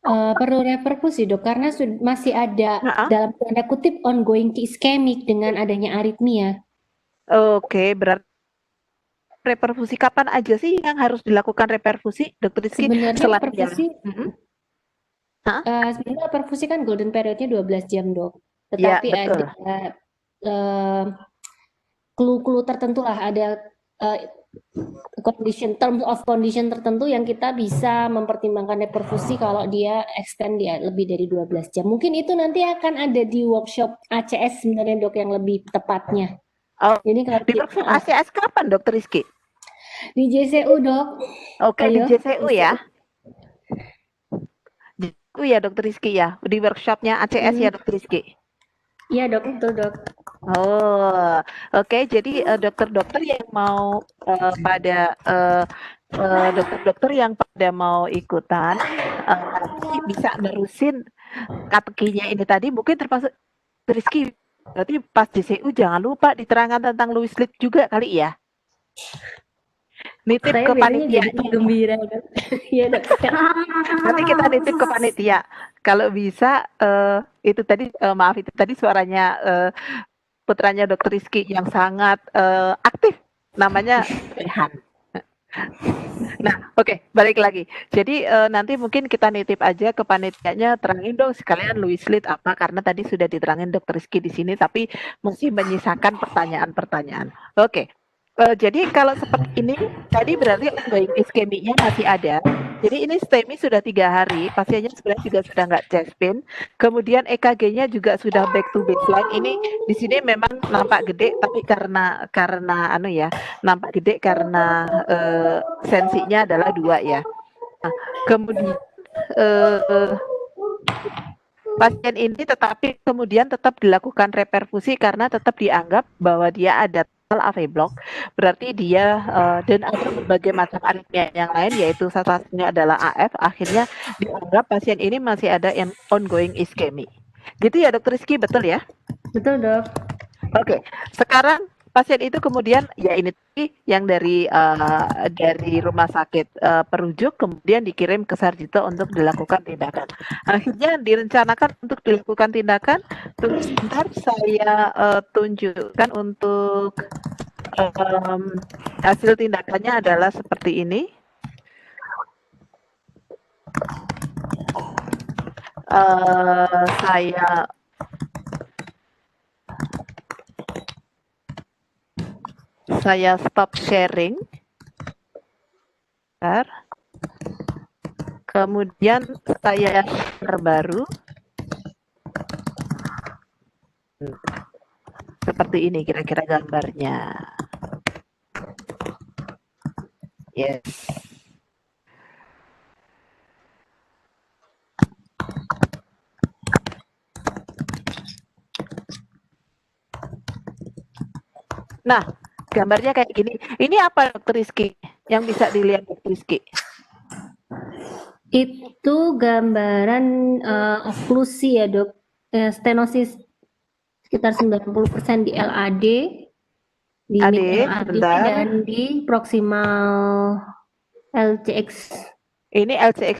Perlu reperkusi dok, karena masih ada Heeh. dalam tanda kutip ongoing iskemik dengan adanya aritmia. Oke, berarti reperfusi kapan aja sih yang harus dilakukan reperfusi, Dokter Rizky? Sebenarnya Selain yang perfusi, Hah? sebenarnya perfusi kan golden periodnya 12 jam dok. Ya, Tetapi ada betul. eh, clue-clue tertentu lah, ada terms of condition tertentu yang kita bisa mempertimbangkan reperfusi kalau dia extend dia lebih dari 12 jam. Mungkin itu nanti akan ada di workshop ACS sebenarnya dok yang lebih tepatnya. Oh, Jadi kalau di workshop ACS kapan, Dokter Rizky? di JCU dok, Oke, di ayo JCU ya. JCU. JCU ya, Dokter Rizky ya. Di workshopnya ACS ya, Dokter Rizky. Iya dok, betul dok. Oh, oke. Jadi dokter-dokter yang mau pada dokter-dokter yang pada mau ikutan nanti bisa nerusin katekinya ini tadi mungkin termasuk Rizky. Berarti pas JCU jangan lupa diterangkan tentang Louis Litt juga kali ya. Nitip Saya ke biasanya jadi panitianya. gembira dok. Iya dok. Nanti kita nitip ke panitia. Kalau bisa itu tadi maaf itu tadi suaranya putranya Dokter Rizky yang sangat aktif, namanya Rehan. Nah, oke, balik lagi. Jadi nanti mungkin kita nitip aja ke panitianya, terangin dong sekalian Louis Litt apa, karena tadi sudah diterangin Dokter Rizky di sini, tapi masih menyisakan pertanyaan-pertanyaan. Oke, jadi kalau seperti ini, tadi berarti ongoing iskemiknya masih ada. Jadi ini STEMI sudah 3 hari, pasiennya sebenarnya juga sudah nggak chest pain. Kemudian EKG-nya juga sudah back to baseline. Ini di sini memang nampak gede, tapi karena nampak gede karena sensinya adalah 2 ya. Nah, kemudian pasien ini tetapi kemudian tetap dilakukan reperfusi karena tetap dianggap bahwa dia ada AV block, berarti dia dan ada berbagai macam aritmia yang lain, yaitu salah satunya adalah AF, akhirnya dianggap pasien ini masih ada ongoing iskemi. Gitu ya Dokter Rizky, betul ya? Betul dok. Oke, sekarang pasien itu kemudian ya ini yang dari rumah sakit perujuk kemudian dikirim ke Sarjito untuk dilakukan tindakan. Akhirnya direncanakan untuk dilakukan tindakan. Terus sebentar saya tunjukkan untuk hasil tindakannya adalah seperti ini. Saya stop sharing. Kemudian saya share baru. Seperti ini kira-kira gambarnya. Yes. Nah, gambarnya kayak gini. Ini apa Dokter Rizky? Yang bisa dilihat Dokter Rizky? Itu gambaran oklusi ya dok. Stenosis sekitar 90% di LAD, di mid LAD dan di proximal LCX. Ini LCX,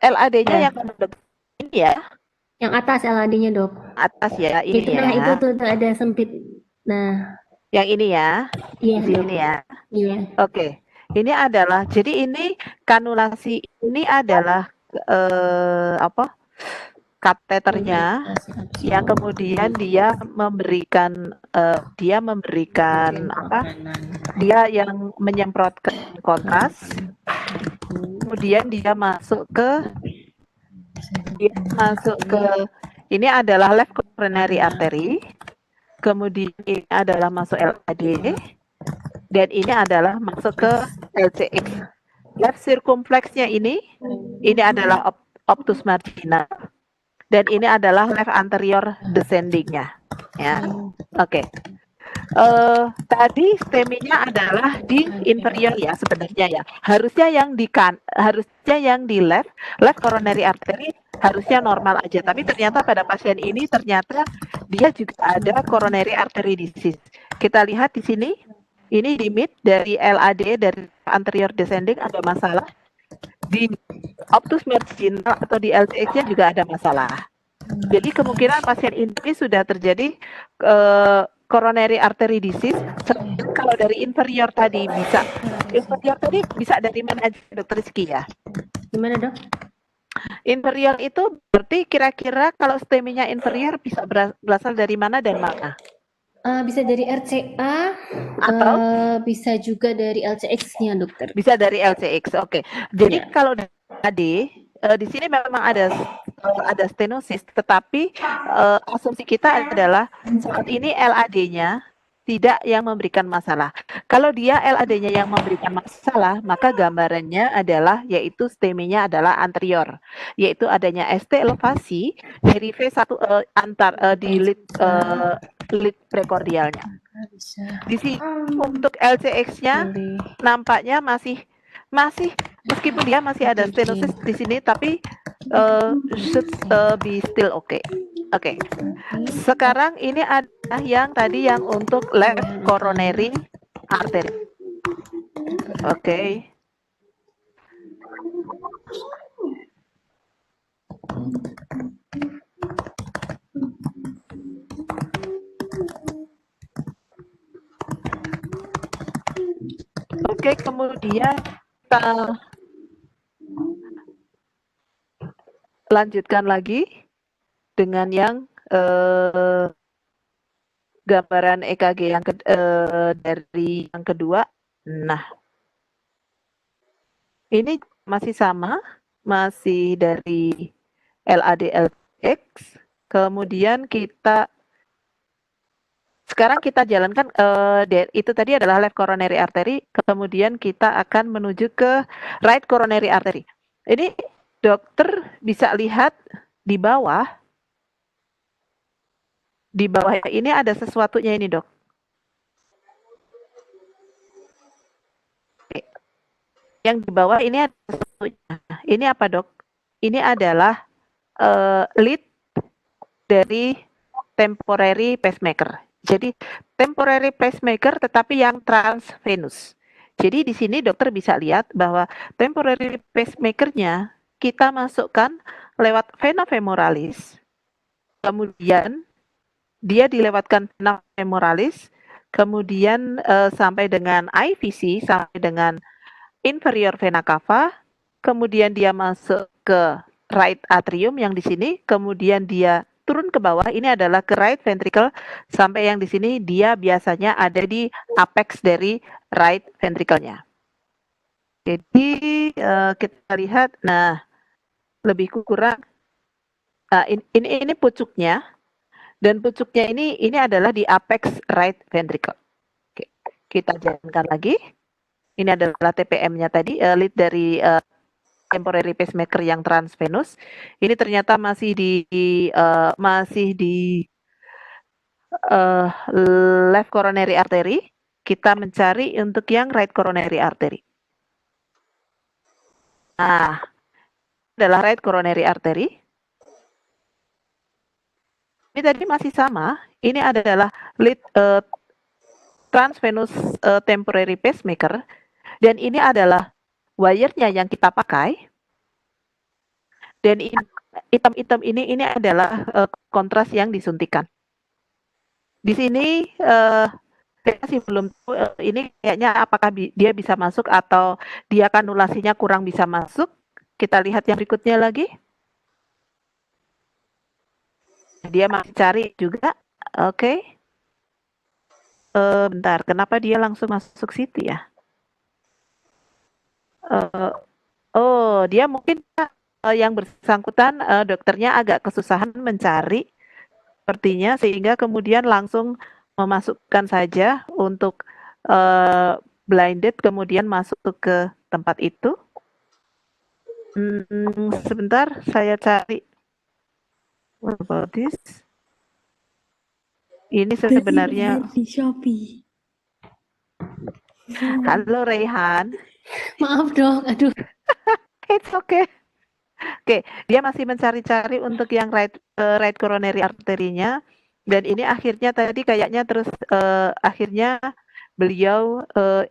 LAD-nya yang ini ya? Yang atas LAD-nya dok. Atas ya, ini itu, ya. Nah itu tuh ada sempit. Nah. Yang ini ya? Iya di dok. Ini ya? Iya. Oke. Ini adalah, jadi ini kanulasi ini adalah kateternya yang kemudian dia memberikan dia yang menyemprotkan kontras, kemudian dia masuk ke ini adalah left coronary artery, kemudian ini adalah masuk LAD, dan ini adalah masuk ke LCX. Left circumflexnya ini adalah obtus marginal, dan ini adalah left anterior descendingnya, ya. Oke. Tadi STEMI-nya adalah di inferior ya sebenarnya ya. Harusnya yang di left coronary artery harusnya normal aja. Tapi ternyata pada pasien ini ternyata dia juga ada coronary artery disease. Kita lihat di sini, ini di mid dari LAD dari anterior descending ada masalah. Di obtus marginal atau di LTX-nya juga ada masalah. Jadi kemungkinan pasien ini sudah terjadi coronary artery disease. Kalau dari inferior tadi bisa dari mana aja, Dokter Rizky ya? Gimana, Dok? Inferior itu berarti kira-kira kalau STEMI-nya inferior bisa berasal dari mana dan mana? Bisa dari RCA, Atau bisa juga dari LCX-nya, Dokter. bisa dari LCX. Oke. Jadi Ya. kalau tadi di sini memang ada stenosis, tetapi asumsi kita adalah saat ini LAD-nya tidak yang memberikan masalah. Kalau dia LAD-nya yang memberikan masalah, maka gambarannya adalah yaitu STEMI-nya adalah anterior, yaitu adanya ST elevasi dari V1 di lead prekordialnya. Di sini untuk LCX-nya nampaknya masih meskipun dia masih ada stenosis di sini, tapi should be still okay. Oke. Sekarang ini ada yang tadi yang untuk left coronary artery. Oke. Oke, kemudian kita lanjutkan lagi dengan yang gambaran EKG yang dari yang kedua. Nah, ini masih sama, masih dari LAD-LX. Kemudian sekarang kita jalankan itu tadi adalah left coronary artery, kemudian kita akan menuju ke right coronary artery. Ini dokter bisa lihat di bawah ini ada sesuatunya ini, Dok. Yang di bawah ini ada sesuatunya. Ini apa, Dok? Ini adalah lead dari temporary pacemaker. Jadi temporary pacemaker tetapi yang transvenous. Jadi di sini dokter bisa lihat bahwa temporary pacemaker-nya kita masukkan lewat vena femoralis. Kemudian dia dilewatkan vena femoralis, kemudian sampai dengan IVC, sampai dengan inferior vena cava, kemudian dia masuk ke right atrium yang di sini, kemudian dia turun ke bawah, ini adalah ke right ventricle, sampai yang di sini dia biasanya ada di apex dari right ventricle-nya. Jadi kita lihat, nah lebih kurang ini pucuknya, dan pucuknya ini adalah di apex right ventricle. Oke, kita jalankan lagi. Ini adalah TPM-nya tadi, lead dari temporary pacemaker yang transvenous. Ini ternyata masih di left coronary artery. Kita mencari untuk yang right coronary artery. Nah, adalah right coronary artery. Ini tadi masih sama. Ini adalah lead transvenous temporary pacemaker, dan ini adalah wire-nya yang kita pakai. Dan hitam-hitam ini adalah kontras yang disuntikan. Di sini saya masih belum tahu ini kayaknya apakah dia bisa masuk atau dia kanulasinya kurang bisa masuk. Kita lihat yang berikutnya lagi. Dia masih cari juga. Oke. Bentar, kenapa dia langsung masuk situ ya? Dia mungkin yang bersangkutan dokternya agak kesusahan mencari sepertinya, sehingga kemudian langsung memasukkan saja untuk blinded, kemudian masuk ke tempat itu. Sebentar, saya cari. What about this? Ini sebenarnya. Beli di Shopee. Halo Raihan. Maaf dok, aduh. It's okay. Oke, dia masih mencari-cari untuk yang right coronary arterinya, dan ini akhirnya tadi kayaknya terus akhirnya beliau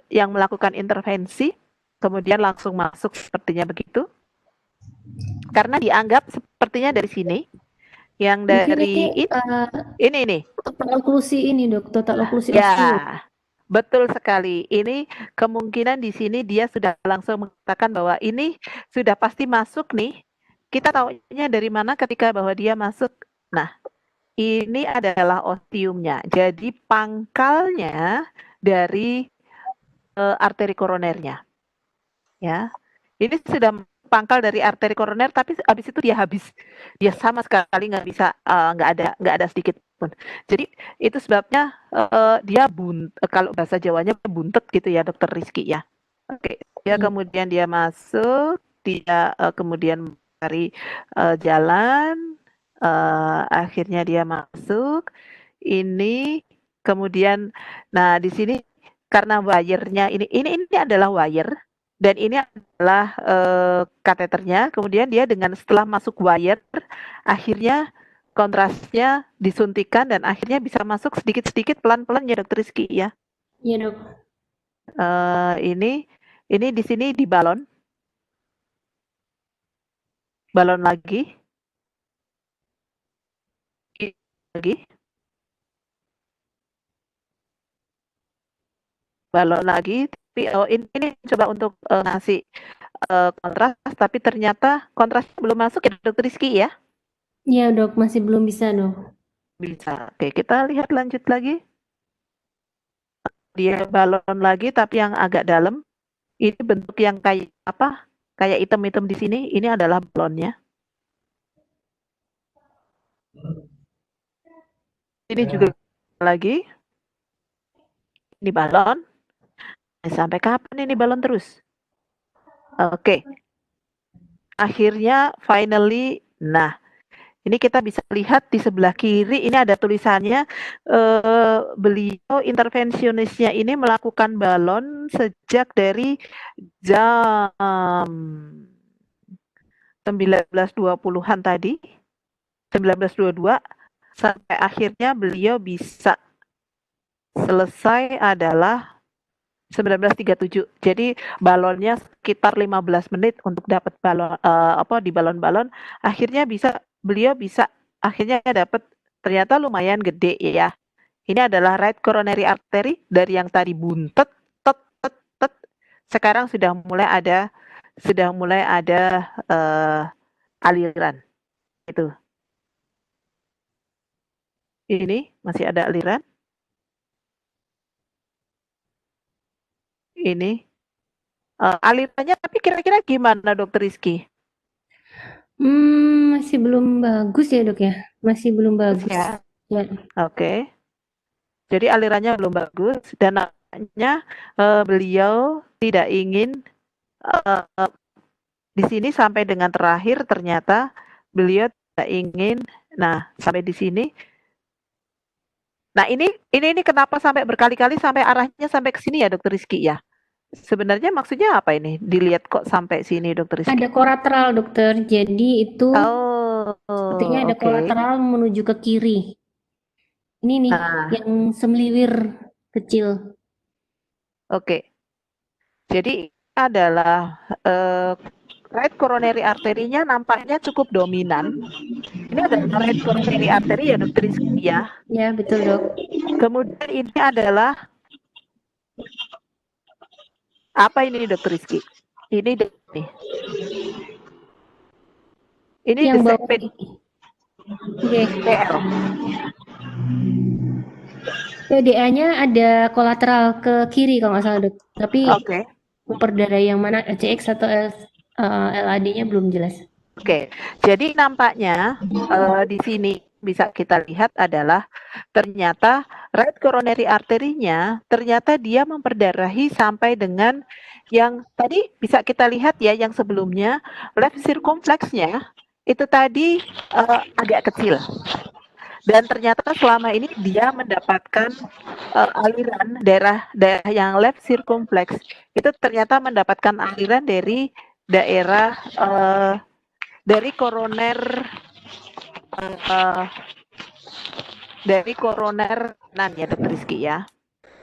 yang melakukan intervensi, kemudian langsung masuk sepertinya begitu, karena dianggap sepertinya dari sini, yang Mungkin dari ini. Total oklusi ini dok, total oklusi Ya. osteo. Betul sekali. Ini kemungkinan di sini dia sudah langsung mengatakan bahwa ini sudah pasti masuk nih. Kita tahunya dari mana ketika bahwa dia masuk. Nah, ini adalah ostiumnya. Jadi pangkalnya dari arteri koronernya. Ya. Ini sudah pangkal dari arteri koroner, tapi habis itu dia sama sekali nggak bisa, nggak ada sedikit pun. Jadi itu sebabnya dia kalau bahasa Jawanya buntet gitu ya, Dokter Rizky ya. Oke, dia kemudian dia masuk, dia kemudian mencari jalan, akhirnya dia masuk. Ini kemudian, nah di sini karena wire-nya ini adalah wire. Dan ini adalah kateternya, kemudian dia setelah masuk wire, akhirnya kontrasnya disuntikan dan akhirnya bisa masuk sedikit-sedikit pelan-pelan ya Dokter Rizky ya. Iya dok. Ini di sini di balon lagi, balon lagi. Tapi ini coba untuk ngasih kontras, tapi ternyata kontrasnya belum masuk ya Dokter Rizky ya. Iya dok, masih belum bisa dok. Bisa. Oke, kita lihat lanjut lagi. Dia balon lagi tapi yang agak dalam. Ini bentuk yang kayak apa? Kayak item-item di sini. Ini adalah balonnya. Ini juga lagi. Ini balon. Sampai kapan ini balon terus? Oke. Akhirnya finally, nah ini kita bisa lihat di sebelah kiri ini ada tulisannya, beliau intervensionisnya ini melakukan balon sejak dari jam 19.20-an tadi, 19.22 sampai akhirnya beliau bisa selesai adalah 19.37. Jadi balonnya sekitar 15 menit untuk dapat balon di balon-balon. Akhirnya beliau bisa akhirnya dapat, ternyata lumayan gede ya. Ini adalah right coronary artery, dari yang tadi buntet sekarang sudah mulai ada aliran. Itu. Ini masih ada aliran. Ini alirannya, tapi kira-kira gimana Dokter Rizky? Masih belum bagus ya dok ya, masih belum bagus. Ya. Ya. Oke. Jadi alirannya belum bagus dan nampaknya beliau tidak ingin di sini sampai dengan terakhir, ternyata beliau tidak ingin. Nah, sampai di sini. Nah, ini kenapa sampai berkali-kali sampai arahnya sampai ke sini ya Dokter Rizky ya? Sebenarnya maksudnya apa ini? Dilihat kok sampai sini Dokter Rizky? Ada kolateral dokter, jadi itu sepertinya ada kolateral menuju ke kiri. Ini nih yang semeliwir kecil. Oke. Jadi adalah right coronary arterinya nampaknya cukup dominan. Ini adalah right coronary artery ya Dokter Rizky ya? Ya betul dok. Kemudian ini adalah apa ini Dokter Rizky? Ini nih. Ini yang bawah DL. PDA-nya ada kolateral ke kiri kalau nggak salah dok. Tapi perdara yang mana LCX atau LAD-nya belum jelas. Oke, jadi nampaknya di sini bisa kita lihat adalah ternyata right coronary arterinya ternyata dia memperdarahi sampai dengan yang tadi bisa kita lihat ya, yang sebelumnya left circumflexnya itu tadi agak kecil. dan ternyata selama ini dia mendapatkan aliran daerah yang left circumflex itu ternyata mendapatkan aliran dari daerah dari koroner kanan ya Dokter Rizky ya.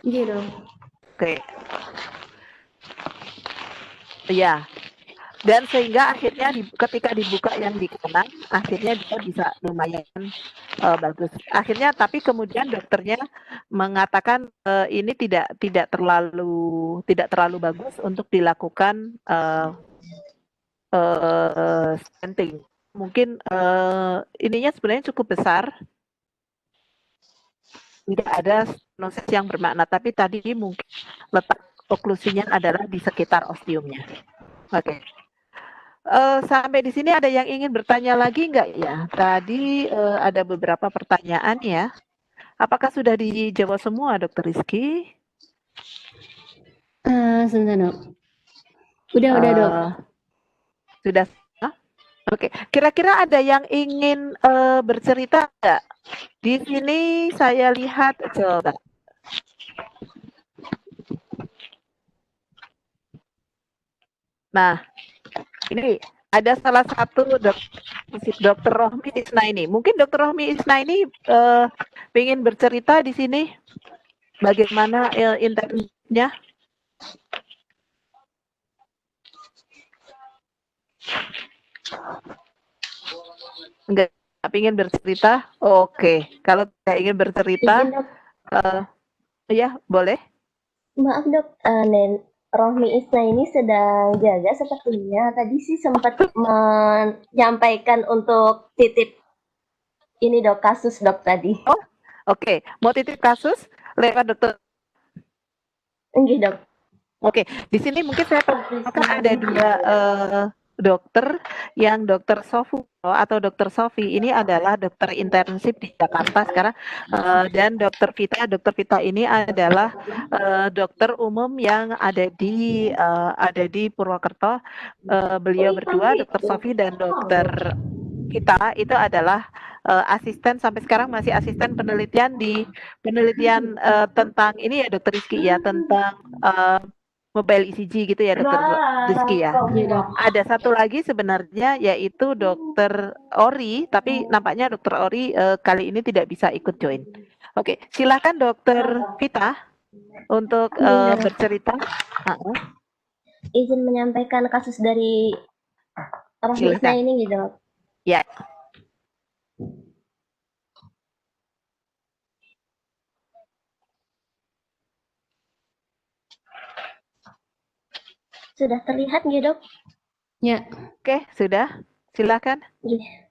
Iya dong. Oke. Iya. Dan sehingga akhirnya ketika dibuka yang di kanan, akhirnya dia bisa lumayan bagus. Akhirnya tapi kemudian dokternya mengatakan ini tidak terlalu bagus untuk dilakukan stenting. Mungkin ininya sebenarnya cukup besar. Tidak ada stenosis yang bermakna, tapi tadi mungkin letak oklusinya adalah di sekitar ostiumnya. Oke. Sampai di sini ada yang ingin bertanya lagi nggak ya? Tadi ada beberapa pertanyaan ya. Apakah sudah dijawab semua, Dokter Rizky? Sebentar dok. Udah dok. Sudah. Oke. Kira-kira ada yang ingin bercerita nggak? Di sini saya lihat coba. Nah, ini ada salah satu dokter Rohmi Isnaini. Mungkin dokter Rohmi Isnaini ingin bercerita di sini bagaimana internetnya. Enggak ingin bercerita? Oke. Kalau tidak ingin bercerita, Izin dok, ya boleh. maaf dok, Rohmi Isna ini sedang jaga sepertinya. Tadi sih sempat menyampaikan untuk titip ini dok, kasus dok tadi. Oke. Mau titip kasus lewat dokter. Enggak dok. Oke, di sini mungkin saya perkenalkan ada dua dokter, yang dokter Sofu atau dokter Sofi ini adalah dokter intensif di Jakarta sekarang, dan dokter Vita ini adalah dokter umum yang ada di Purwokerto. Beliau berdua, dokter Sofi dan dokter Vita itu adalah asisten, sampai sekarang masih asisten penelitian tentang ini ya Dokter Rizky ya, tentang mobile ECG gitu ya Dokter Rizky ya. Iya dok. Ada satu lagi sebenarnya yaitu Dokter Ori, tapi nampaknya Dokter Ori kali ini tidak bisa ikut join. Oke, silakan Dokter Vita untuk bercerita. Izin menyampaikan kasus dari Rohmi Isna ini gitu dok. Ya. Sudah terlihat nggak dok? Ya. Oke, sudah. Silakan. Iya.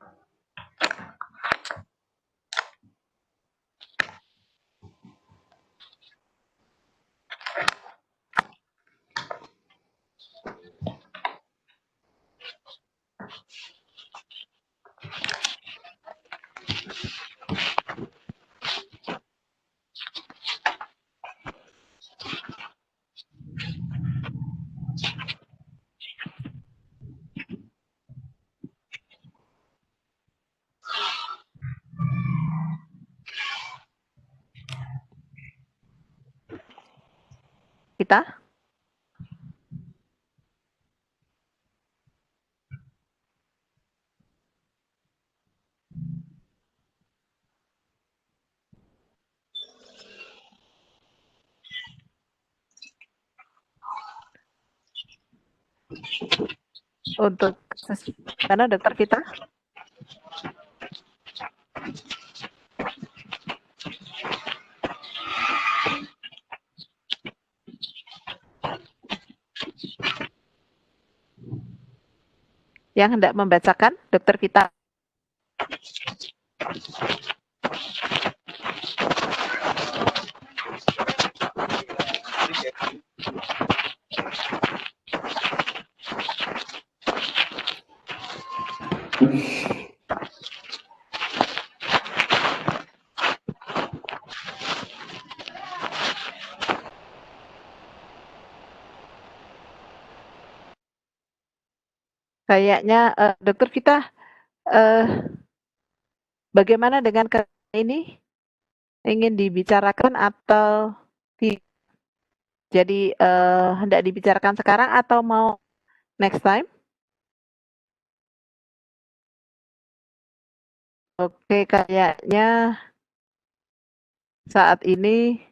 Kita. Untuk karena Dokter Vita. Yang hendak membacakan Dokter Vita. Kayaknya Dokter Vita, bagaimana dengan ini ingin dibicarakan atau tidak? Jadi hendak dibicarakan sekarang atau mau next time? Oke, kayaknya saat ini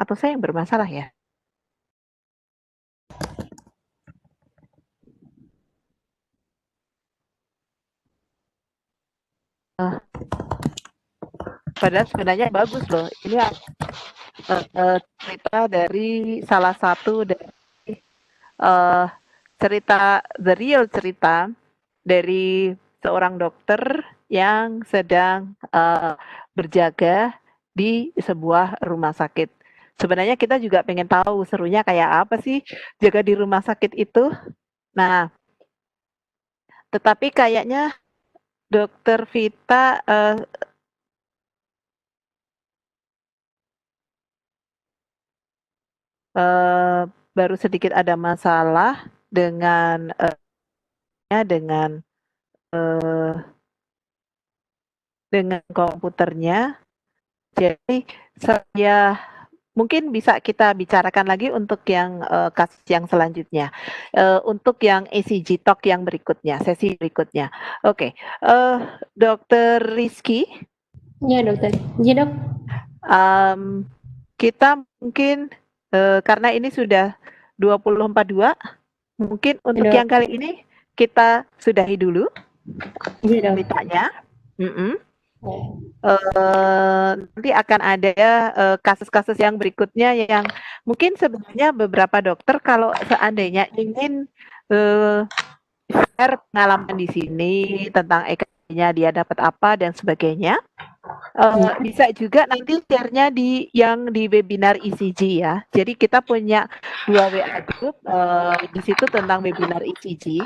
atau saya yang bermasalah ya? Padahal sebenarnya bagus loh. Ini cerita dari salah satu dari uh, cerita the real cerita dari seorang dokter yang sedang berjaga di sebuah rumah sakit. Sebenarnya kita juga pengen tahu serunya kayak apa sih jaga di rumah sakit itu. Nah, tetapi kayaknya Dokter Vita baru sedikit ada masalah dengan dengan komputernya. Jadi saya mungkin bisa kita bicarakan lagi untuk yang kasus yang selanjutnya, untuk yang ECG talk yang berikutnya, sesi berikutnya. Oke, Dokter Rizky. Ya dokter. Ya dok. Kita mungkin karena ini sudah 20.42, mungkin untuk Dok. yang kali ini kita sudahi dulu Ya dok. ceritanya. Ya. Nanti akan ada kasus-kasus yang berikutnya yang mungkin sebenarnya beberapa dokter kalau seandainya ingin share pengalaman di sini tentang EKG-nya dia dapat apa dan sebagainya, bisa juga nanti share-nya di webinar ECG ya. Jadi kita punya 2 WA group di situ tentang webinar ECG.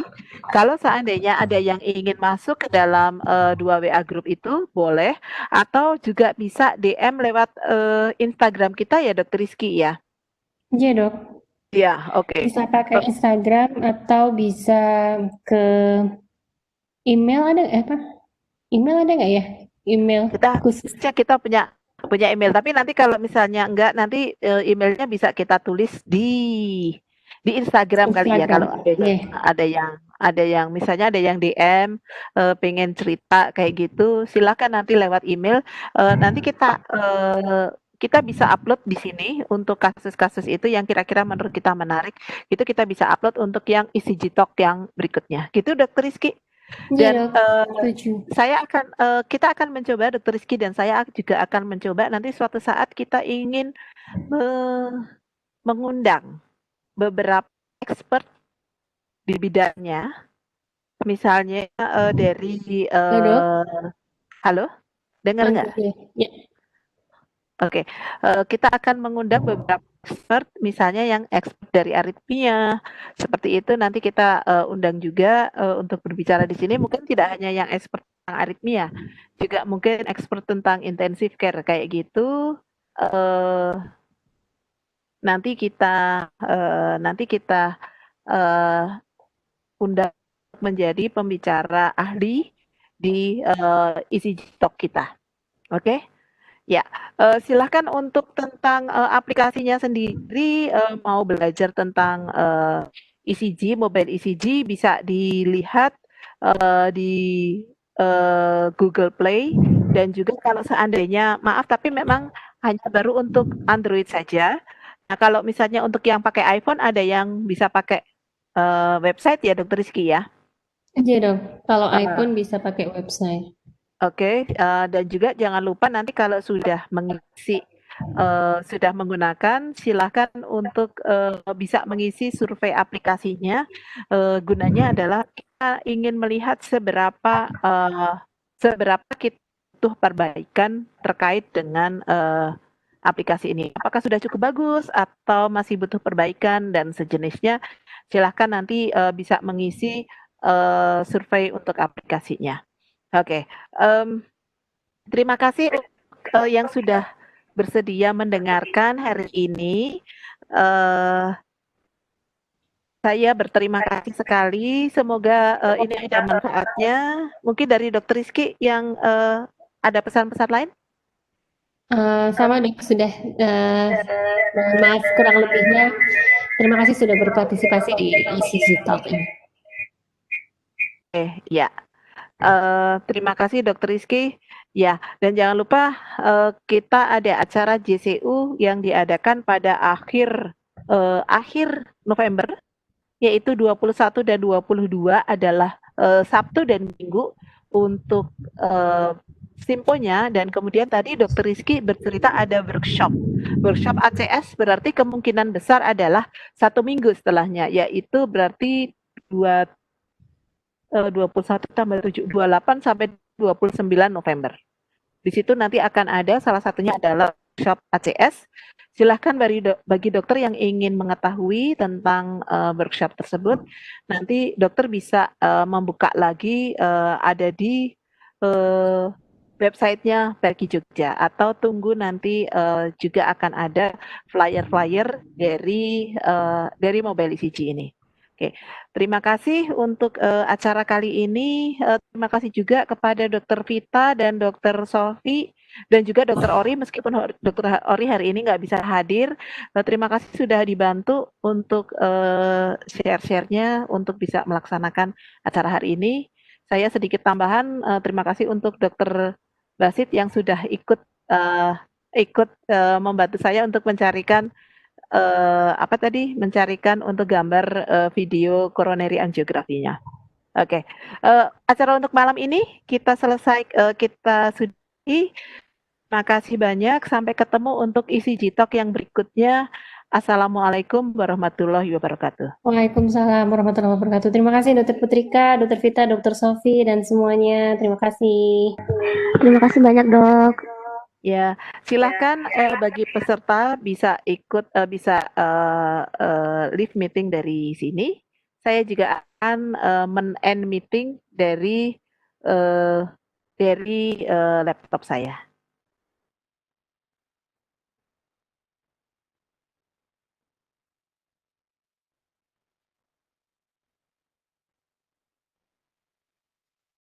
Kalau seandainya ada yang ingin masuk ke dalam 2 WA group itu boleh, atau juga bisa DM lewat Instagram kita ya Dokter Rizky ya. Iya dok. Ya, oke. Bisa pakai Instagram atau bisa ke email ada apa? Email ada nggak ya? Email khusus. Kita punya email, tapi nanti kalau misalnya enggak, nanti emailnya bisa kita tulis di Instagram kali ya, kalau ada yang misalnya ada yang DM pengen cerita kayak gitu, silakan nanti lewat email. Nanti kita bisa upload di sini untuk kasus-kasus itu yang kira-kira menurut kita menarik, itu kita bisa upload untuk yang ECG talk yang berikutnya. Gitu Dokter Rizky. Dan kita akan mencoba, Dokter Rizky dan saya juga akan mencoba nanti suatu saat kita ingin mengundang beberapa expert di bidangnya, misalnya dari halo, dengar nggak? Ya. Oke, kita akan mengundang beberapa expert, misalnya yang expert dari aritmia, seperti itu nanti kita undang juga untuk berbicara di sini. Mungkin tidak hanya yang expert tentang aritmia, juga mungkin expert tentang intensive care kayak gitu. Nanti kita undang menjadi pembicara ahli di ECG talk kita. Oke? Ya, silahkan untuk tentang aplikasinya sendiri, mau belajar tentang ECG, mobile ECG bisa dilihat di Google Play, dan juga kalau seandainya, maaf tapi memang hanya baru untuk Android saja. Nah, kalau misalnya untuk yang pakai iPhone ada yang bisa pakai website ya Dokter Rizky ya? Iya dong, kalau iPhone bisa pakai website. Oke, dan juga jangan lupa nanti kalau sudah mengisi, sudah menggunakan, silakan untuk bisa mengisi survei aplikasinya. Gunanya adalah kita ingin melihat seberapa kita butuh perbaikan terkait dengan aplikasi ini. Apakah sudah cukup bagus atau masih butuh perbaikan dan sejenisnya. Silahkan nanti bisa mengisi survei untuk aplikasinya. Oke, terima kasih yang sudah bersedia mendengarkan hari ini. Saya berterima kasih sekali. Semoga ini ada manfaatnya. Mungkin dari Dokter Rizky yang Ada pesan-pesan lain? Sama dok, sudah. Mohon maaf kurang lebihnya. Terima kasih sudah berpartisipasi di ECG Talk ini. Ya. Terima kasih Dokter Rizky. Ya, dan jangan lupa kita ada acara JCU yang diadakan pada akhir November, yaitu 21 dan 22 adalah Sabtu dan Minggu untuk simponya, dan kemudian tadi Dokter Rizky bercerita ada workshop ACS, berarti kemungkinan besar adalah 1 minggu setelahnya, yaitu berarti 21 tambah 7, 28 sampai 29 November. Di situ nanti akan ada, salah satunya adalah workshop ACS. Silahkan bagi dokter yang ingin mengetahui tentang workshop tersebut, nanti dokter bisa membuka lagi, ada di websitenya Perki Jogja, atau tunggu nanti juga akan ada flyer-flyer dari Mobile ECG ini. Oke, terima kasih untuk acara kali ini. Terima kasih juga kepada Dokter Vita dan Dokter Sofi dan juga Dokter Ori, meskipun Dokter Ori hari ini nggak bisa hadir. Terima kasih sudah dibantu untuk share-share-nya untuk bisa melaksanakan acara hari ini. Saya sedikit tambahan, terima kasih untuk Dokter Basit yang sudah ikut membantu saya untuk mencarikan mencarikan untuk gambar video coronary angiografinya. Oke, acara untuk malam ini kita sudahi. Terima kasih banyak. Sampai ketemu untuk ECG Talk yang berikutnya. Assalamualaikum warahmatullahi wabarakatuh. Waalaikumsalam warahmatullahi wabarakatuh. Terima kasih Dokter Putrika, Dokter Vita, Dokter Sofi, dan semuanya. Terima kasih. Terima kasih banyak dok. Ya, silakan bagi peserta bisa ikut live meeting dari sini. Saya juga akan men-end meeting dari laptop saya.